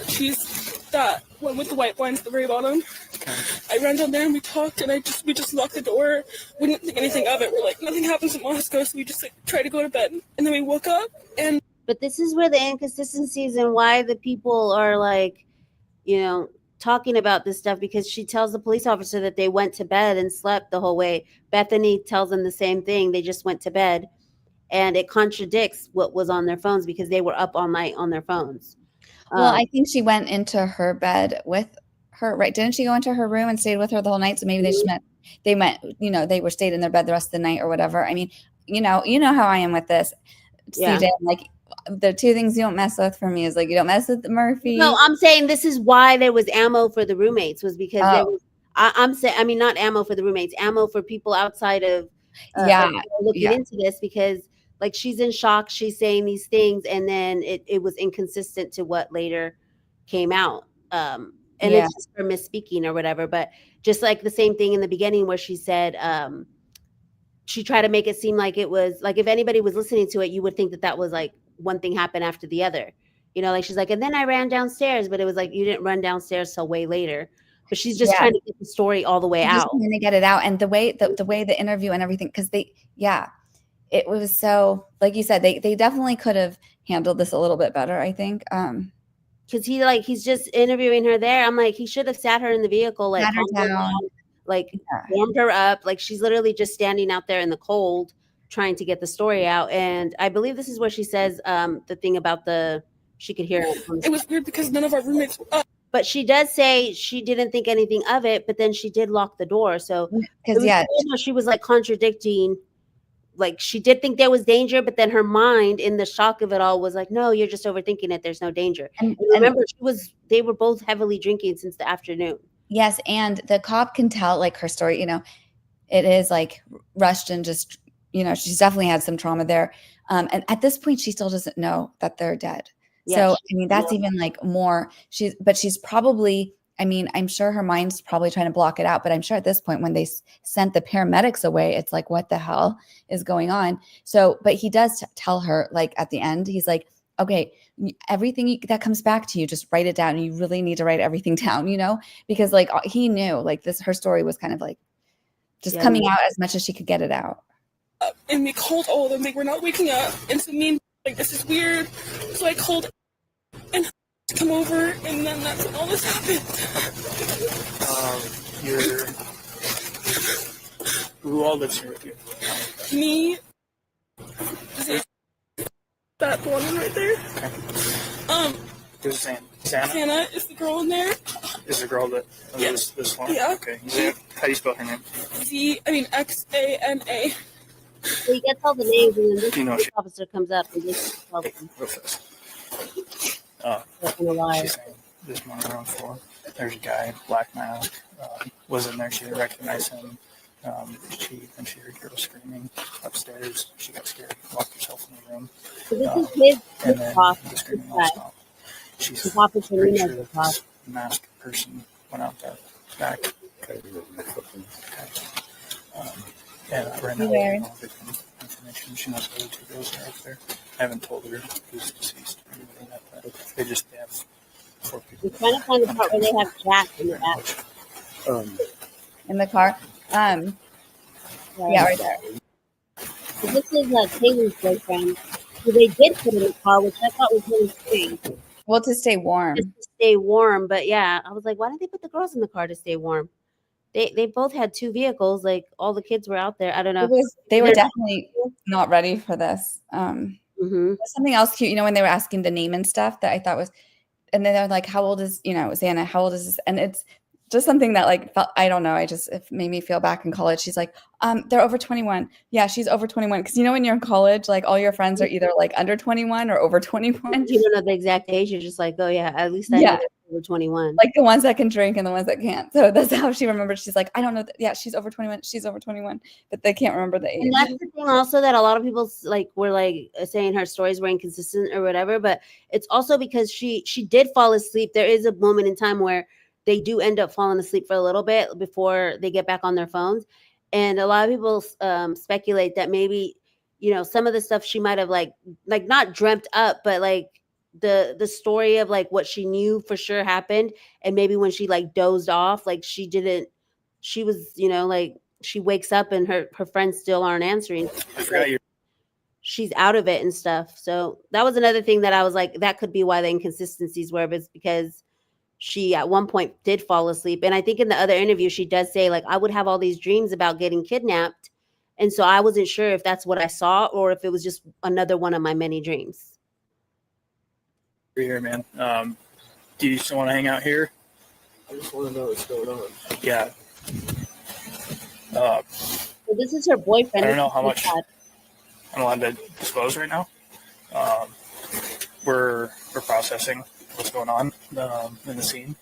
she's that one with the white blinds at the very bottom. I ran down there and we talked, and we just locked the door. We didn't think anything of it. We're like, nothing happens in Moscow, so we just like tried to go to bed. And then we woke up, and But this is where the inconsistencies and why the people are like, talking about this stuff, because she tells the police officer that they went to bed and slept the whole way. Bethany tells them the same thing. They just went to bed, and it contradicts what was on their phones because they were up all night on their phones. Well, I think she went into her bed with her, right? Didn't she go into her room and stayed with her the whole night? So maybe they were stayed in their bed the rest of the night or whatever. I mean, you know how I am with this, Yeah. CJ. Like, the two things you don't mess with for me is like, you don't mess with Murphy. No, I'm saying this is why there was ammo for the roommates, was because there was, I'm saying, I mean, not ammo for the roommates, ammo for people outside of looking into this, because like she's in shock, she's saying these things, and then it was inconsistent to what later came out. And it's just her misspeaking or whatever. But just like the same thing in the beginning where she said, she tried to make it seem like it was like, if anybody was listening to it, you would think that was like one thing happened after the other. Like she's like, and then I ran downstairs, but it was like, you didn't run downstairs till way later. But she's just trying to get the story all the way out. Just trying to get it out. And the way the interview and everything, because it was so, like you said, they definitely could have handled this a little bit better, I think. Because he's just interviewing her there. I'm like, he should have sat her in the vehicle, like Sat her down. Warmed her up. Like she's literally just standing out there in the cold trying to get the story out. And I believe this is where she says the thing about she could hear it. It was weird because none of our roommates were up. But she does say she didn't think anything of it, but then she did lock the door. So she was like contradicting. Like she did think there was danger, but then her mind, in the shock of it all, was like, no, you're just overthinking it. There's no danger. And remember, they were both heavily drinking since the afternoon. Yes. And the cop can tell, like, her story, it is like rushed and just, she's definitely had some trauma there. And at this point, she still doesn't know that they're dead. Yeah, so, I mean, that's even like more, she's probably, I mean, I'm sure her mind's probably trying to block it out, but I'm sure at this point when they sent the paramedics away, it's like, what the hell is going on? So, but he does tell her, like, at the end, he's like, okay, everything that comes back to you, just write it down. You really need to write everything down, because like he knew like her story was kind of like just coming out as much as she could get it out. And we called all of them. They were not waking up. And so me and like, this is weird. So I called and to come over, and then that's when all this happened. Who all lives here with you? Me, that blonde one right there. Okay. Who's Santa? Santa is the girl in there. Is the girl that lives this one? Yeah. Okay. How do you spell her name? Xana. So he gets all the names, and then this officer comes up and just tells them. Real fast. She's saying this one around 4. There's a guy, black mask, was in there. She didn't recognize him. When she heard girls screaming upstairs, she got scared, locked herself in the room. So this is and then the screaming all stopped. She's pretty sure that this masked person went out that back. And right now, I don't know victim information. She knows the other 2 girls are up there. I haven't told her who's deceased or anything like that. They have 4 people. We're trying to find the part where they have Jack in the back. In the car. Yeah, right there. So this is Taylor's boyfriend, who they did put in the car, which I thought was really strange. Well, to stay warm. Just to stay warm. But yeah, I was like, why didn't they put the girls in the car to stay warm? They both had 2 vehicles. Like all the kids were out there. I don't know. They were definitely not ready for this. Something else cute, when they were asking the name and stuff that I thought was, and then they're like, how old is, Xana, how old is this? And it's just something that like felt, I don't know. It made me feel back in college. She's like, they're over 21. Yeah, she's over 21. Because when you're in college, like all your friends are either like under 21 or over 21. You don't know the exact age. You're just like, oh yeah, at least I know they're over 21. Like the ones that can drink and the ones that can't. So that's how she remembered. She's like, I don't know. Yeah, she's over 21. She's over 21. But they can't remember the age. And that's the thing also that a lot of people were saying her stories were inconsistent or whatever. But it's also because she did fall asleep. There is a moment in time where they do end up falling asleep for a little bit before they get back on their phones. And a lot of people speculate that maybe, you know, some of the stuff she might have like not dreamt up, but like the story of like what she knew for sure happened, and maybe when she like dozed off, like she was, you know, like she wakes up and her friends still aren't answering. I forgot you. She's out of it and stuff. So that was another thing that I was like, that could be why the inconsistencies were, but it's because she at one point did fall asleep. And I think in the other interview, she does say like, I would have all these dreams about getting kidnapped. And so I wasn't sure if that's what I saw or if it was just another one of my many dreams. You're here, man. Do you still want to hang out here? I just want to know what's going on. Yeah. So this is her boyfriend. I don't know how much I'm allowed to disclose right now. We're processing what's going on in the scene.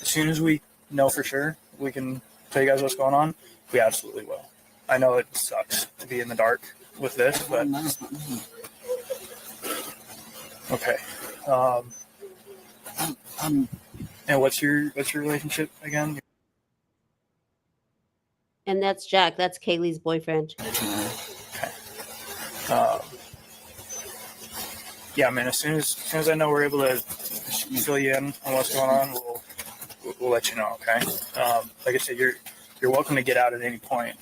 As soon as we know for sure, we can tell you guys what's going on. We absolutely will. I know it sucks to be in the dark with this, but okay. And what's your relationship again? And that's Jack. That's Kaylee's boyfriend. Yeah, man. As soon as I know we're able to fill you in on what's going on, we'll let you know. Okay. Like I said, you're welcome to get out at any point.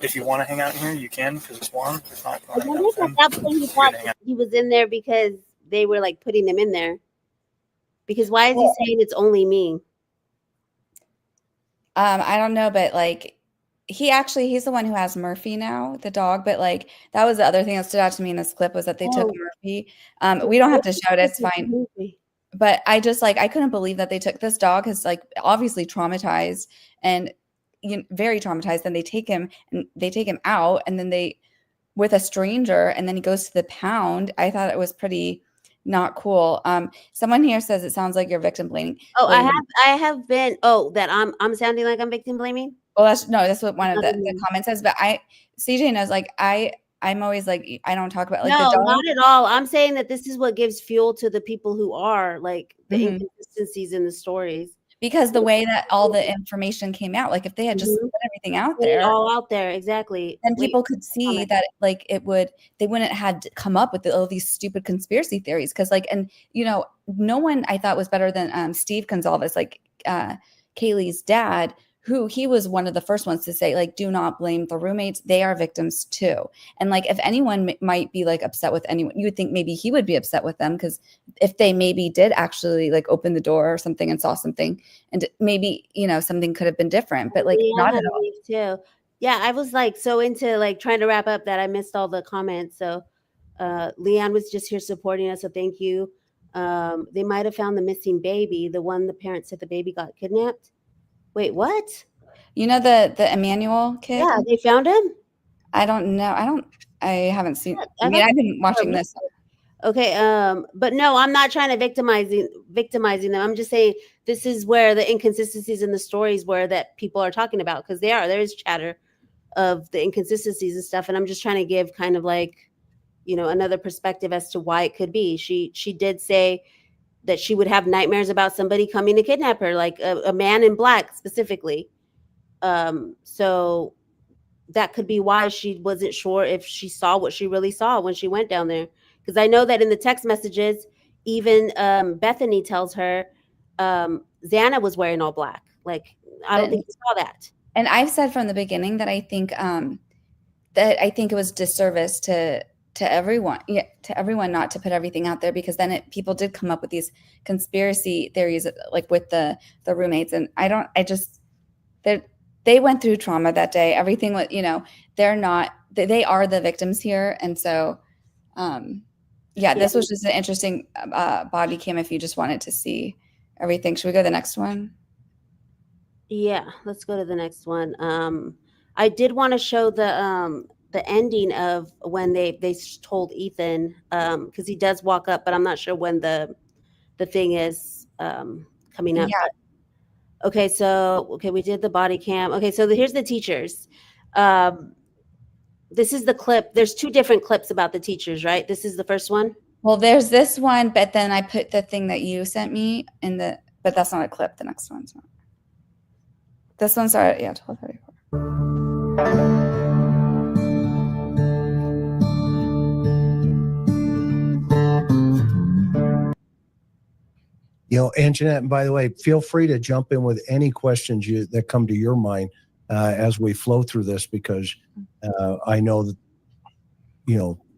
If you want to hang out in here, you can because it's warm. If not, I wonder if at that point he thought he was in there because they were like putting him in there. Because why is he saying it's only me? I don't know, but like he's the one who has Murphy now, the dog. But like that was the other thing that stood out to me in this clip was that they took Murphy. We don't have to show it; it's fine. But I just like I couldn't believe that they took this dog is like obviously traumatized and very traumatized. Then they take him out, and then they with a stranger, and then he goes to the pound. I thought it was pretty not cool. Someone here says it sounds like you're victim blaming. Oh, I have been. Oh, that I'm sounding like I'm victim blaming. Well, that's what one of the comments says. But CJ knows like I'm always like I don't talk about like no, the dog. not at all. I'm saying that this is what gives fuel to the people who are like the inconsistencies in the stories. Because the way that all the information came out, like if they had just put everything out there, all out there, exactly, then people could see that like they wouldn't had to come up with all these stupid conspiracy theories. Because like, and you know, no one I thought was better than Steve Gonzalez, like Kaylee's dad, who he was one of the first ones to say like, do not blame the roommates. They are victims too. And like, if anyone might be like upset with anyone, you would think maybe he would be upset with them. Cause if they maybe did actually like open the door or something and saw something and maybe, you know, something could have been different, but like not at all. Too. Yeah. I was like, so into like trying to wrap up that I missed all the comments. So Leanne was just here supporting us. So thank you. They might've found the missing baby. The one the parents said the baby got kidnapped. Wait, what? You know the Emmanuel kid? Yeah, they found him? I don't know. I haven't seen. I mean, I've been watching this. Okay, but no, I'm not trying to victimizing them. I'm just saying this is where the inconsistencies in the stories were that people are talking about because there is chatter of the inconsistencies and stuff, and I'm just trying to give kind of like, you know, another perspective as to why it could be. She did say that she would have nightmares about somebody coming to kidnap her, like a man in black specifically. So that could be why she wasn't sure if she saw what she really saw when she went down there. Because I know that in the text messages, even Bethany tells her Xana was wearing all black. Like, I don't think you saw that. And I've said from the beginning that I think it was disservice to everyone, to everyone not to put everything out there because then people did come up with these conspiracy theories like with the roommates. And they went through trauma that day. Everything was, you know, they are the victims here. And so, this was just an interesting body cam if you just wanted to see everything. Should we go to the next one? Yeah, let's go to the next one. I did want to show the ending of when they told Ethan because he does walk up, but I'm not sure when the thing is coming up. Yeah. Okay, we did the body cam. Okay, so here's the teachers. This is the clip. There's two different clips about the teachers, right? This is the first one. Well, there's this one, but then I put the thing that you sent me but that's not a clip. The next one's not. This one's 12:34. And Jeanette, and by the way, feel free to jump in with any questions that come to your mind as we flow through this, because I know that,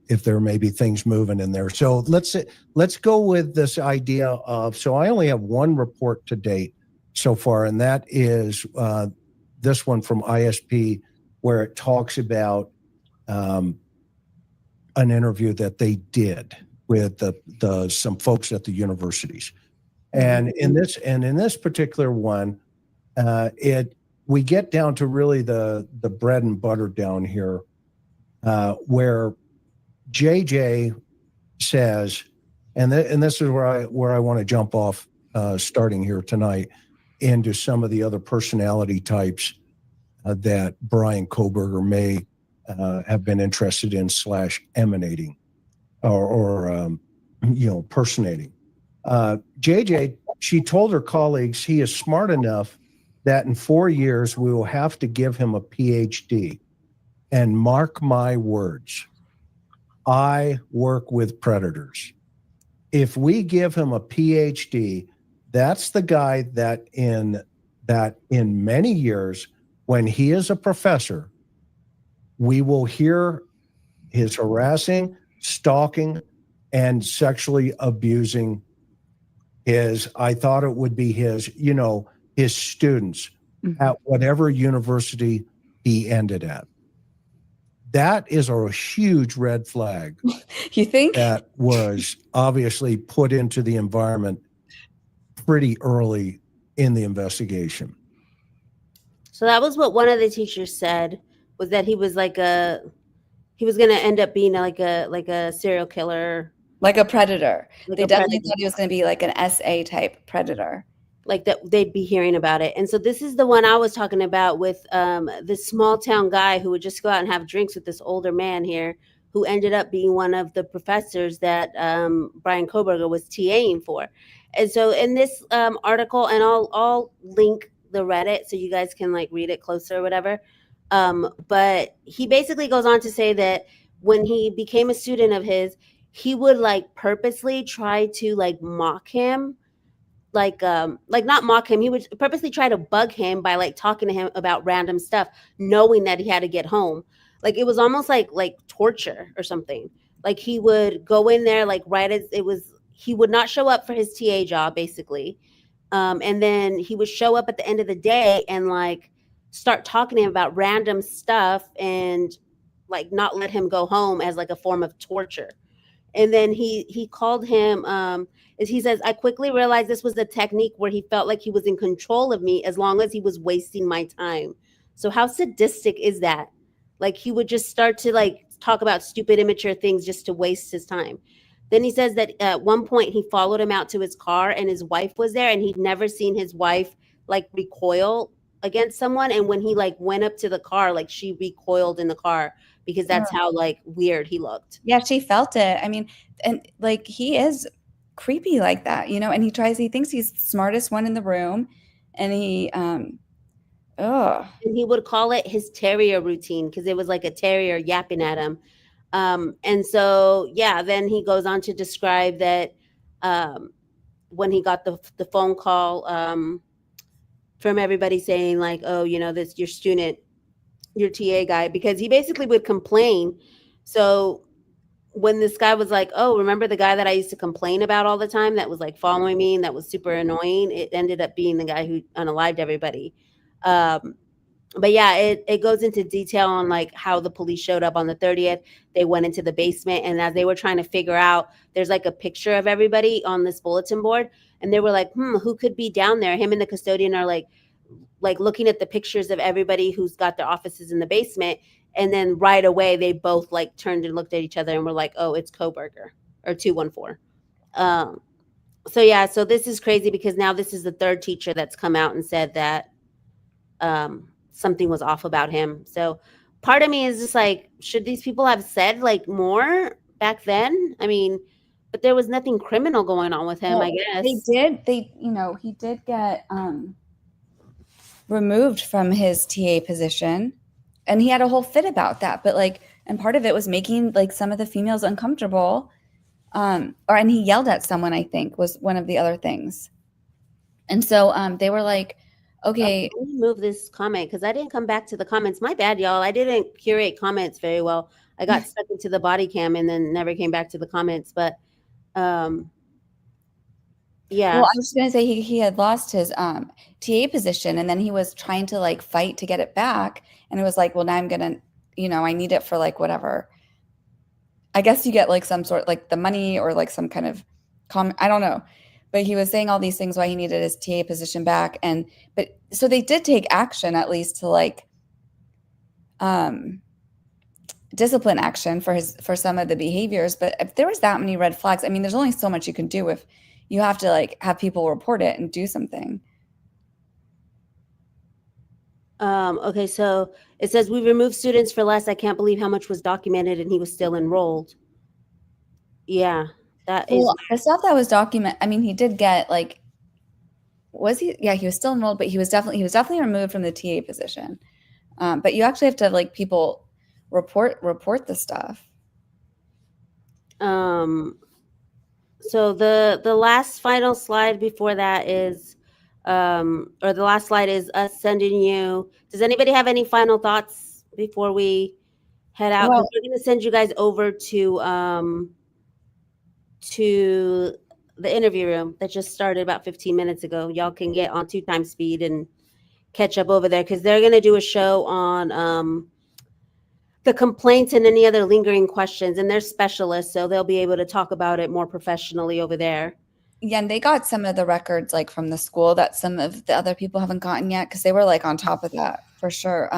if there may be things moving in there. So let's go with this idea of, so I only have one report to date so far, and that is this one from ISP, where it talks about an interview that they did with some folks at the universities. And in this particular one, we get down to really the bread and butter down here, where JJ says, and this is where I want to jump off starting here tonight into some of the other personality types that Brian Kohberger may have been interested in / emanating or personating. JJ, she told her colleagues he is smart enough that in 4 years we will have to give him a PhD. And mark my words, I work with predators. If we give him a PhD, that's the guy that in many years, when he is a professor, we will hear his harassing, stalking, and sexually abusing I thought it would be his students at whatever university he ended at. That is a huge red flag. You think? That was obviously put into the environment pretty early in the investigation. So that was what one of the teachers said, was that he was he was going to end up being like a serial killer. Like a predator. They definitely predator. thought he was going to be like an SA type predator. Like that they'd be hearing about it. And so this is the one I was talking about with this small town guy who would just go out and have drinks with this older man here, who ended up being one of the professors that Brian Kohberger was TAing for. And so in this article, and I'll link the Reddit so you guys can read it closer or whatever. But he basically goes on to say that when he became a student of his, he would purposely try to mock him, not mock him. He would purposely try to bug him by talking to him about random stuff, knowing that he had to get home. It was almost like torture or something. He would go in there right as it was. He would not show up for his TA job basically, and then he would show up at the end of the day and start talking to him about random stuff and not let him go home as a form of torture. And then he called him, as he says, I quickly realized this was a technique where he felt like he was in control of me as long as he was wasting my time. So how sadistic is that? He would just start to talk about stupid, immature things just to waste his time. Then he says that at one point he followed him out to his car and his wife was there, and he'd never seen his wife recoil against someone. And when he went up to the car, she recoiled in the car, because that's how weird he looked. Yeah, she felt it. I mean, and he is creepy like that, and he thinks he's the smartest one in the room, and and he would call it his terrier routine, because it was like a terrier yapping at him. And so, yeah, then he goes on to describe that when he got the phone call from everybody saying this, your student, your TA guy, because he basically would complain. So when this guy was oh, remember the guy that I used to complain about all the time that was following me and that was super annoying, it ended up being the guy who unalived everybody. But yeah, it goes into detail on how the police showed up on the 30th. They went into the basement, and as they were trying to figure out, there's a picture of everybody on this bulletin board, and they were who could be down there? Him and the custodian are looking at the pictures of everybody who's got their offices in the basement, and then right away they both turned and looked at each other and were oh, it's Kohberger or 214. So yeah, so this is crazy, because now this is the third teacher that's come out and said that something was off about him. So part of me is just should these people have said more back then? I mean, but there was nothing criminal going on with him, I guess. He did get removed from his TA position, and he had a whole fit about that. But and part of it was making some of the females uncomfortable. And he yelled at someone, I think, was one of the other things. And so they were like, okay. Let me move this comment because I didn't come back to the comments. My bad, y'all. I didn't curate comments very well. I got stuck into the body cam and then never came back to the comments. But yeah. Well, I was going to say he had lost his TA position, and then he was trying to like fight to get it back. And it was like, well, now I'm going to, I need it for like whatever. I guess you get like some sort like the money or like some kind of comment. I don't know. But he was saying all these things why he needed his TA position back. But so they did take action, at least to like discipline action for some of the behaviors. But if there was that many red flags, I mean, there's only so much you can do if you have to like have people report it and do something. Okay, so it says we removed students for less. I can't believe how much was documented and he was still enrolled. Yeah, that is the stuff that was documented. I mean, he did get like, was he? Yeah, he was still enrolled, but he was definitely removed from the TA position. But you actually have to have like people report the stuff. So the last final slide before that is, or the last slide is us sending you. Does anybody have any final thoughts before we head out? Well, we're going to send you guys over to the interview room that just started about 15 minutes ago. Y'all can get on 2 times speed and catch up over there because they're going to do a show on the complaints and any other lingering questions, and they're specialists, so they'll be able to talk about it more professionally over there. Yeah, and they got some of the records like from the school that some of the other people haven't gotten yet because they were like on top of that for sure.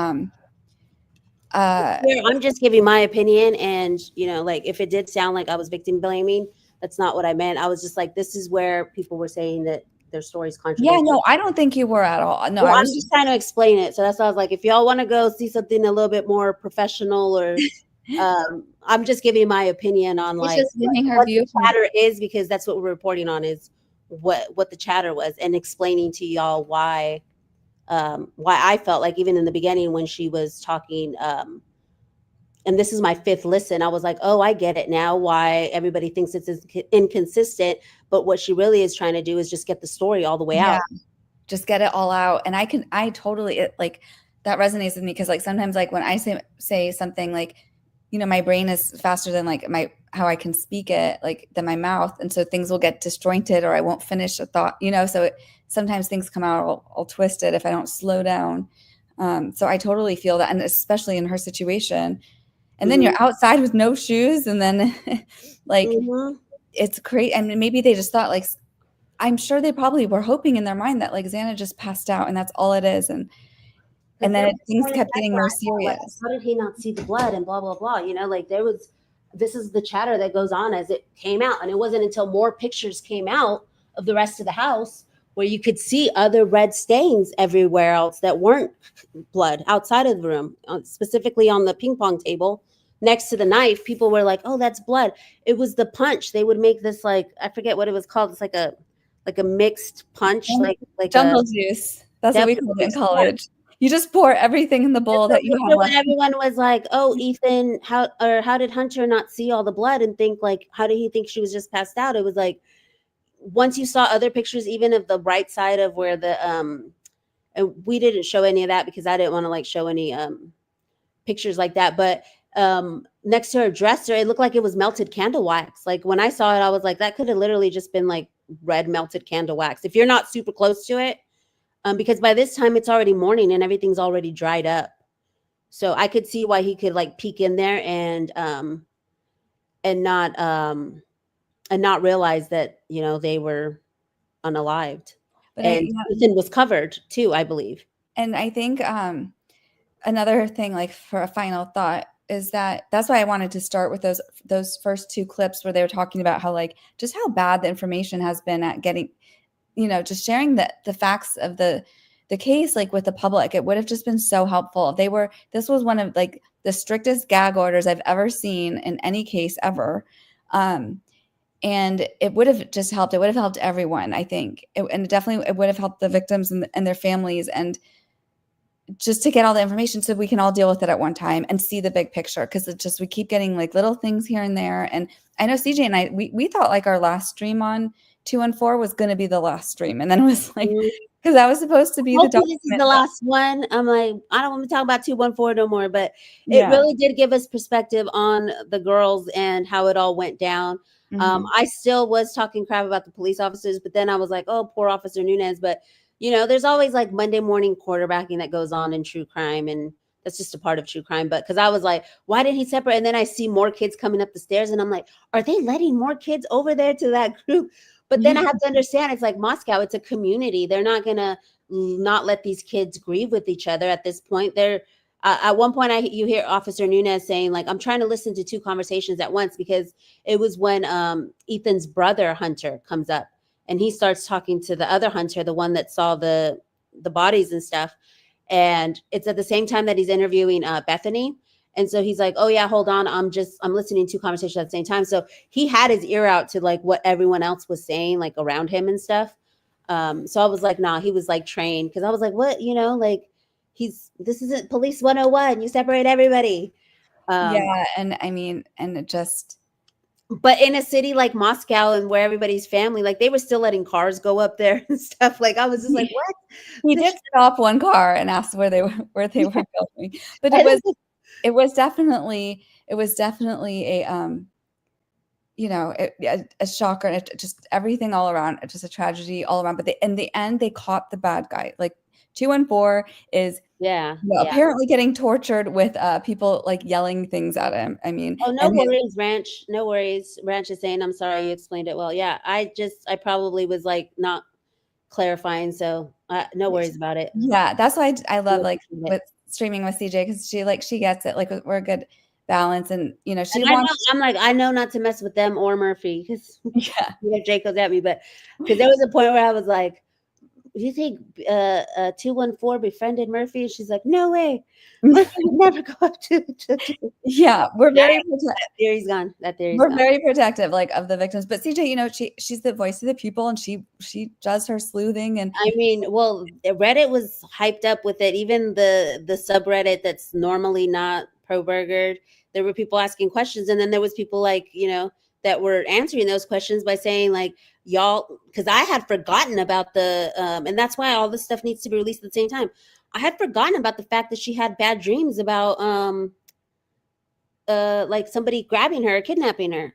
I'm just giving my opinion, and like if it did sound like I was victim blaming, that's not what I meant. I was just like, this is where people were saying that their stories contradict. Yeah, no, I don't think you were at all. No, well, I was just trying to explain it. So that's why I was like, if y'all want to go see something a little bit more professional, or I'm just giving my opinion on like what the chatter is, because that's what we're reporting on, is what the chatter was, and explaining to y'all why I felt like even in the beginning when she was talking, and this is my 5th listen, I was like, oh, I get it now, why everybody thinks it's inconsistent. But what she really is trying to do is just get the story all the way out. Just get it all out. And I totally, like, that resonates with me because like sometimes like when I say something like, my brain is faster than like how I can speak it, like than my mouth. And so things will get disjointed or I won't finish a thought, so sometimes things come out all twisted if I don't slow down. So I totally feel that. And especially in her situation. And then you're outside with no shoes, and then like it's great. And maybe they just thought like, I'm sure they probably were hoping in their mind that like Xana just passed out and that's all it is. And then things kept getting more serious. How did he not see the blood and blah, blah, blah? Like this is the chatter that goes on as it came out. And it wasn't until more pictures came out of the rest of the house where you could see other red stains everywhere else that weren't blood outside of the room, specifically on the ping pong table next to the knife. People were like, oh, that's blood. It was the punch. They would make this, like, I forget what it was called. It's like a mixed punch, like jungle juice. That's what we call it in college. You just pour everything in the bowl that you have. When everyone was like, oh, Ethan, how did Hunter not see all the blood and think like, how did he think she was just passed out? It was like, once you saw other pictures, even of the right side of where the and we didn't show any of that because I didn't want to like show any pictures like that, but next to her dresser, it looked like it was melted candle wax. Like when I saw it, I was like, that could have literally just been like red melted candle wax if you're not super close to it, because by this time it's already morning and everything's already dried up. So I could see why he could like peek in there and not realize that they were unalived. But Ethan was covered too, I believe. And I think another thing, like for a final thought, is that's why I wanted to start with those first 2 clips where they were talking about how like just how bad the information has been at getting, just sharing the facts of the case like with the public. It would have just been so helpful. This was one of like the strictest gag orders I've ever seen in any case ever. And it would have just helped. It would have helped everyone, I think. It would have helped the victims and their families, and just to get all the information so we can all deal with it at one time and see the big picture. Because we keep getting like little things here and there. And I know CJ and I, we thought like our last stream on 214 was going to be the last stream. And then it was like, Mhm. because that was supposed to be the Hopefully this is document the that- last one. I'm like, I don't want to talk about 214 no more, but it Yeah. really did give us perspective on the girls and how it all went down. Mhm. I still was talking crap about the police officers, but then I was like, oh, poor Officer Nunez. But, you know, there's always like Monday morning quarterbacking that goes on in true crime. And that's just a part of true crime. But because I was like, why did he separate? And then I see more kids coming up the stairs and I'm like, are they letting more kids over there to that group? But then I have to understand it's like Moscow, it's a community. They're not going to not let these kids grieve with each other at this point. They're at one point you hear Officer Nunez saying like, I'm trying to listen to two conversations at once, because it was when Ethan's brother Hunter comes up and he starts talking to the other Hunter, the one that saw the bodies and stuff. And it's at the same time that he's interviewing Bethany. And so he's like, oh yeah, hold on. I'm listening to conversations at the same time. So he had his ear out to like what everyone else was saying, like around him and stuff. So I was like, nah, he was like trained. Cause I was like, what, you know, like this isn't police 101. You separate everybody. Yeah. And I mean, and it just, but in a city like Moscow and where everybody's family, like they were still letting cars go up there and stuff. Like I was just like, what? He did stop one car and asked where they were going. But it was definitely a you know, a shocker, and just everything all around, just a tragedy all around. But in the end, they caught the bad guy. Like 214 is apparently getting tortured with people like yelling things at him. I mean, oh, no worries, Ranch. No worries. Ranch is saying, I'm sorry, you explained it well. Yeah, I probably was like not clarifying, so no worries about it. Yeah, that's why I love like with streaming with CJ, because she gets it. Like we're a good balance, and you know I'm like, I know not to mess with them or Murphy, because Jake goes at me, but because there was a point where I was like, do you think 214 befriended Murphy? And she's like, no way. Murphy would never go up to yeah, we're very that theory's gone. That theory's we're gone. very protective like of the victims. But CJ, you know, she's the voice of the people, and she does her sleuthing. And I mean, well, Reddit was hyped up with it. Even the subreddit that's normally not pro-burgered, there were people asking questions, and then there was people like, you know, that were answering those questions by saying like, y'all, because I had forgotten about the and that's why all this stuff needs to be released at the same time. I had forgotten about the fact that she had bad dreams about like somebody grabbing her, kidnapping her.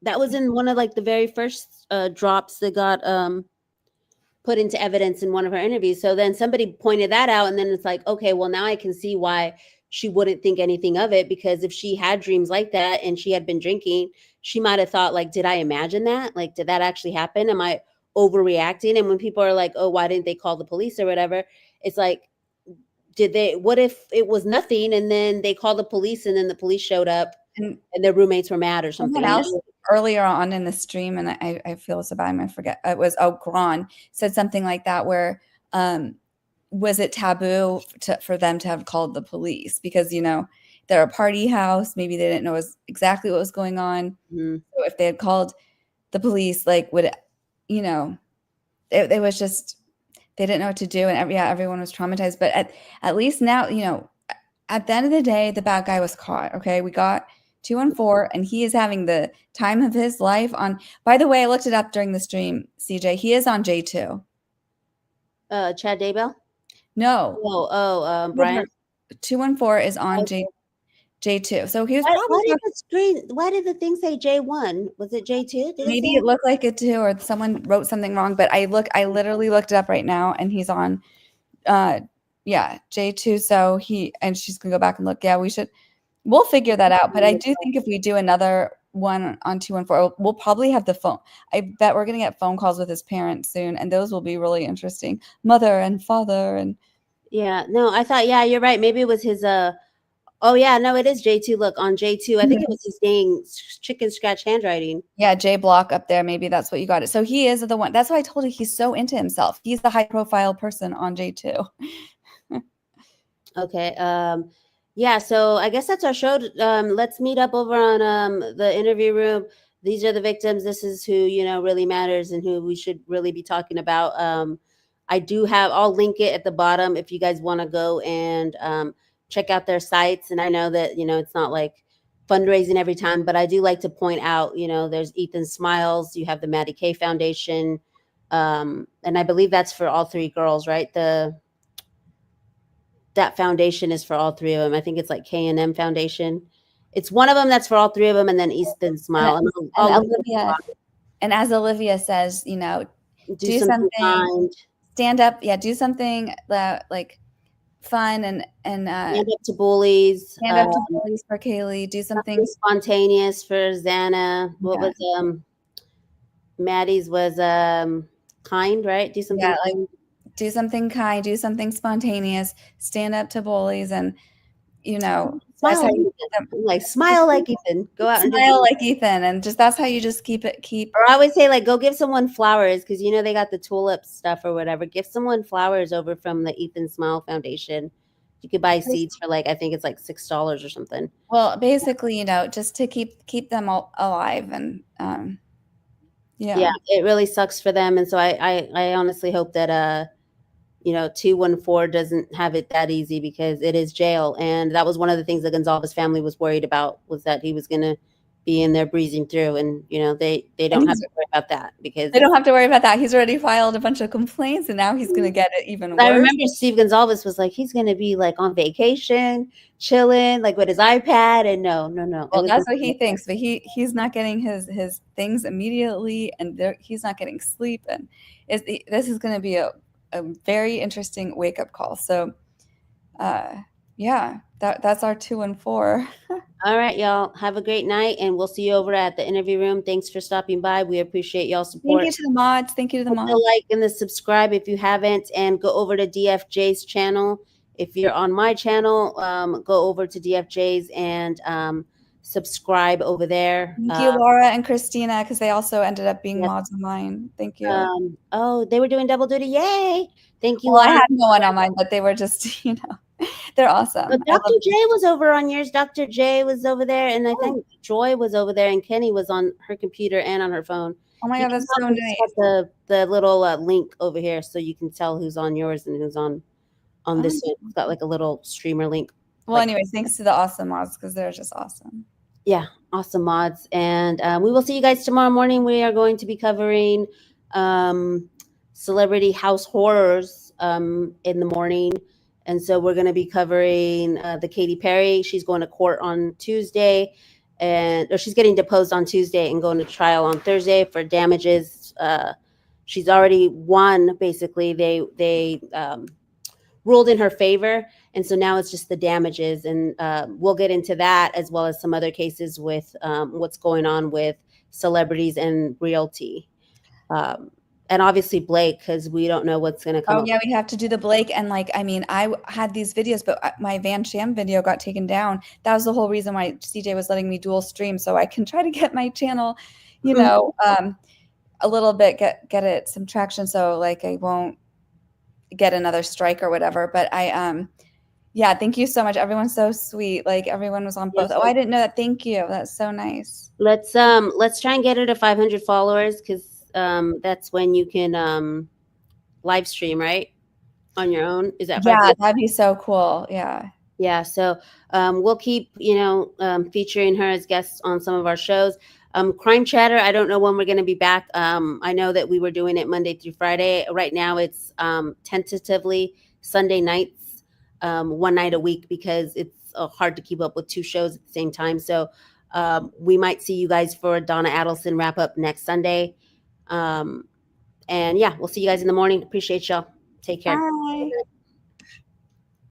That was in one of like the very first drops that got put into evidence in one of her interviews. So then somebody pointed that out, and then it's like, okay, well now I can see why she wouldn't think anything of it, because if she had dreams like that and she had been drinking, she might have thought like, did I imagine that? Like, did that actually happen? Am I overreacting? And when people are like, oh, why didn't they call the police or whatever? It's like, what if it was nothing and then they called the police and then the police showed up and their roommates were mad or something? Someone else earlier on in the stream, and I feel so bad, I forget, it was Gron said something like that, where was it taboo for them to have called the police because, you know, they're a party house, maybe they didn't know exactly what was going on. So if they had called the police, like, would it, you know, it was just, they didn't know what to do, and everyone was traumatized. But at least now, you know, at the end of the day, the bad guy was caught. Okay, we got 214, and he is having the time of his life on. By the way, I looked it up during the stream, CJ. He is on J2. Chad Daybell? No. Brian. 214 is on J2. So he was why did the thing say J1? Was it J2? Maybe it looked like it too, or someone wrote something wrong. But I literally looked it up right now, and he's on J2. So she's gonna go back and look. Yeah, we'll figure that out. But I do think if we do another one on 214, we'll probably have the phone. I bet we're gonna get phone calls with his parents soon, and those will be really interesting. Mother and father and I thought, you're right. Maybe it was his oh yeah, no, it is J2. Look, on J2, I think it was his dang chicken scratch handwriting. Yeah, J Block up there. Maybe that's what you got it. So he is the one. That's why I told you he's so into himself. He's the high profile person on J2. Okay. So I guess that's our show. Let's meet up over on the interview room. These are the victims. This is who, you know, really matters and who we should really be talking about. I'll link it at the bottom if you guys want to go and check out their sites. And I know that, you know, it's not like fundraising every time, but I do like to point out, you know, there's Ethan Smiles, you have the Maddie K Foundation, and I believe that's for all three girls, right? That foundation is for all three of them. I think it's like K&M Foundation. It's one of them that's for all three of them, and then Ethan Smile. And Olivia, and as Olivia says, you know, do something kind. Stand up, do something that like fun and stand up to bullies. Stand up to bullies for Kaylee. Do something spontaneous for Xana. What was Maddie's was kind, right? Do something like do something kind, do something spontaneous, stand up to bullies, and you know, smile like Ethan. Smile like Ethan. Go out and smile like Ethan, and just that's how you just keep. Or I always say, like, go give someone flowers, because you know they got the tulip stuff or whatever. Give someone flowers over from the Ethan Smile Foundation. You could buy seeds for like, I think it's like $6 or something. Well, basically, you know, just to keep them all alive, and yeah, it really sucks for them, and so I honestly hope that you know, 214 doesn't have it that easy, because it is jail. And that was one of the things the Gonzalez family was worried about, was that he was going to be in there breezing through. And, you know, they don't have to worry about that, because they don't have to worry about that. He's already filed a bunch of complaints, and now he's going to get it even worse. I remember Steve Gonzalez was like, he's going to be like on vacation, chilling, like with his iPad. And no. Well, that's what he thinks, but he's not getting his things immediately, and he's not getting sleep. And this is going to be a very interesting wake-up call. So that's our 214. All right, y'all, have a great night, and we'll see you over at the interview room. Thanks for stopping by. We appreciate y'all's support. Thank you to the mods. Thank you to the mods. Like and the subscribe if you haven't, and go over to DFJ's channel. If you're on my channel, go over to DFJ's and subscribe over there. Thank you, Laura and Christina, because they also ended up being mods of mine. Thank you. Oh, they were doing double duty. Yay. Thank you. Well, I had no one on mine, but they were just, you know, they're awesome. But Dr. J was over on yours. Dr. J was over there, and I think Joy was over there, and Kenny was on her computer and on her phone. Oh my God, that's so nice. The little link over here, so you can tell who's on yours and who's on this one. It's got like a little streamer link. Well, anyways, thanks to the awesome mods, because they're just awesome. Yeah, awesome mods. And we will see you guys tomorrow morning. We are going to be covering celebrity house horrors in the morning. And so we're going to be covering the Katy Perry. She's going to court on Tuesday, or she's getting deposed on Tuesday and going to trial on Thursday for damages. She's already won. Basically, they ruled in her favor. And so now it's just the damages, and we'll get into that, as well as some other cases with what's going on with celebrities and realty. And obviously Blake, because we don't know what's going to come. Oh, yeah, we have to do the Blake. And like, I mean, I had these videos, but my Van Sham video got taken down. That was the whole reason why CJ was letting me dual stream, so I can try to get my channel, you know, a little bit, get it some traction, so like I won't get another strike or whatever. But yeah, thank you so much. Everyone's so sweet. Like, everyone was on both. Oh, I didn't know that. Thank you. That's so nice. Let's try and get her to 500 followers, because that's when you can live stream, right, on your own. Is that right? Yeah, that'd be so cool. Yeah. So we'll keep, you know, featuring her as guests on some of our shows. Crime Chatter, I don't know when we're going to be back. I know that we were doing it Monday through Friday. Right now it's tentatively Sunday nights, one night a week, because it's hard to keep up with two shows at the same time. So we might see you guys for Donna Adelson wrap up next Sunday. And yeah, we'll see you guys in the morning. Appreciate y'all. Take care. Bye.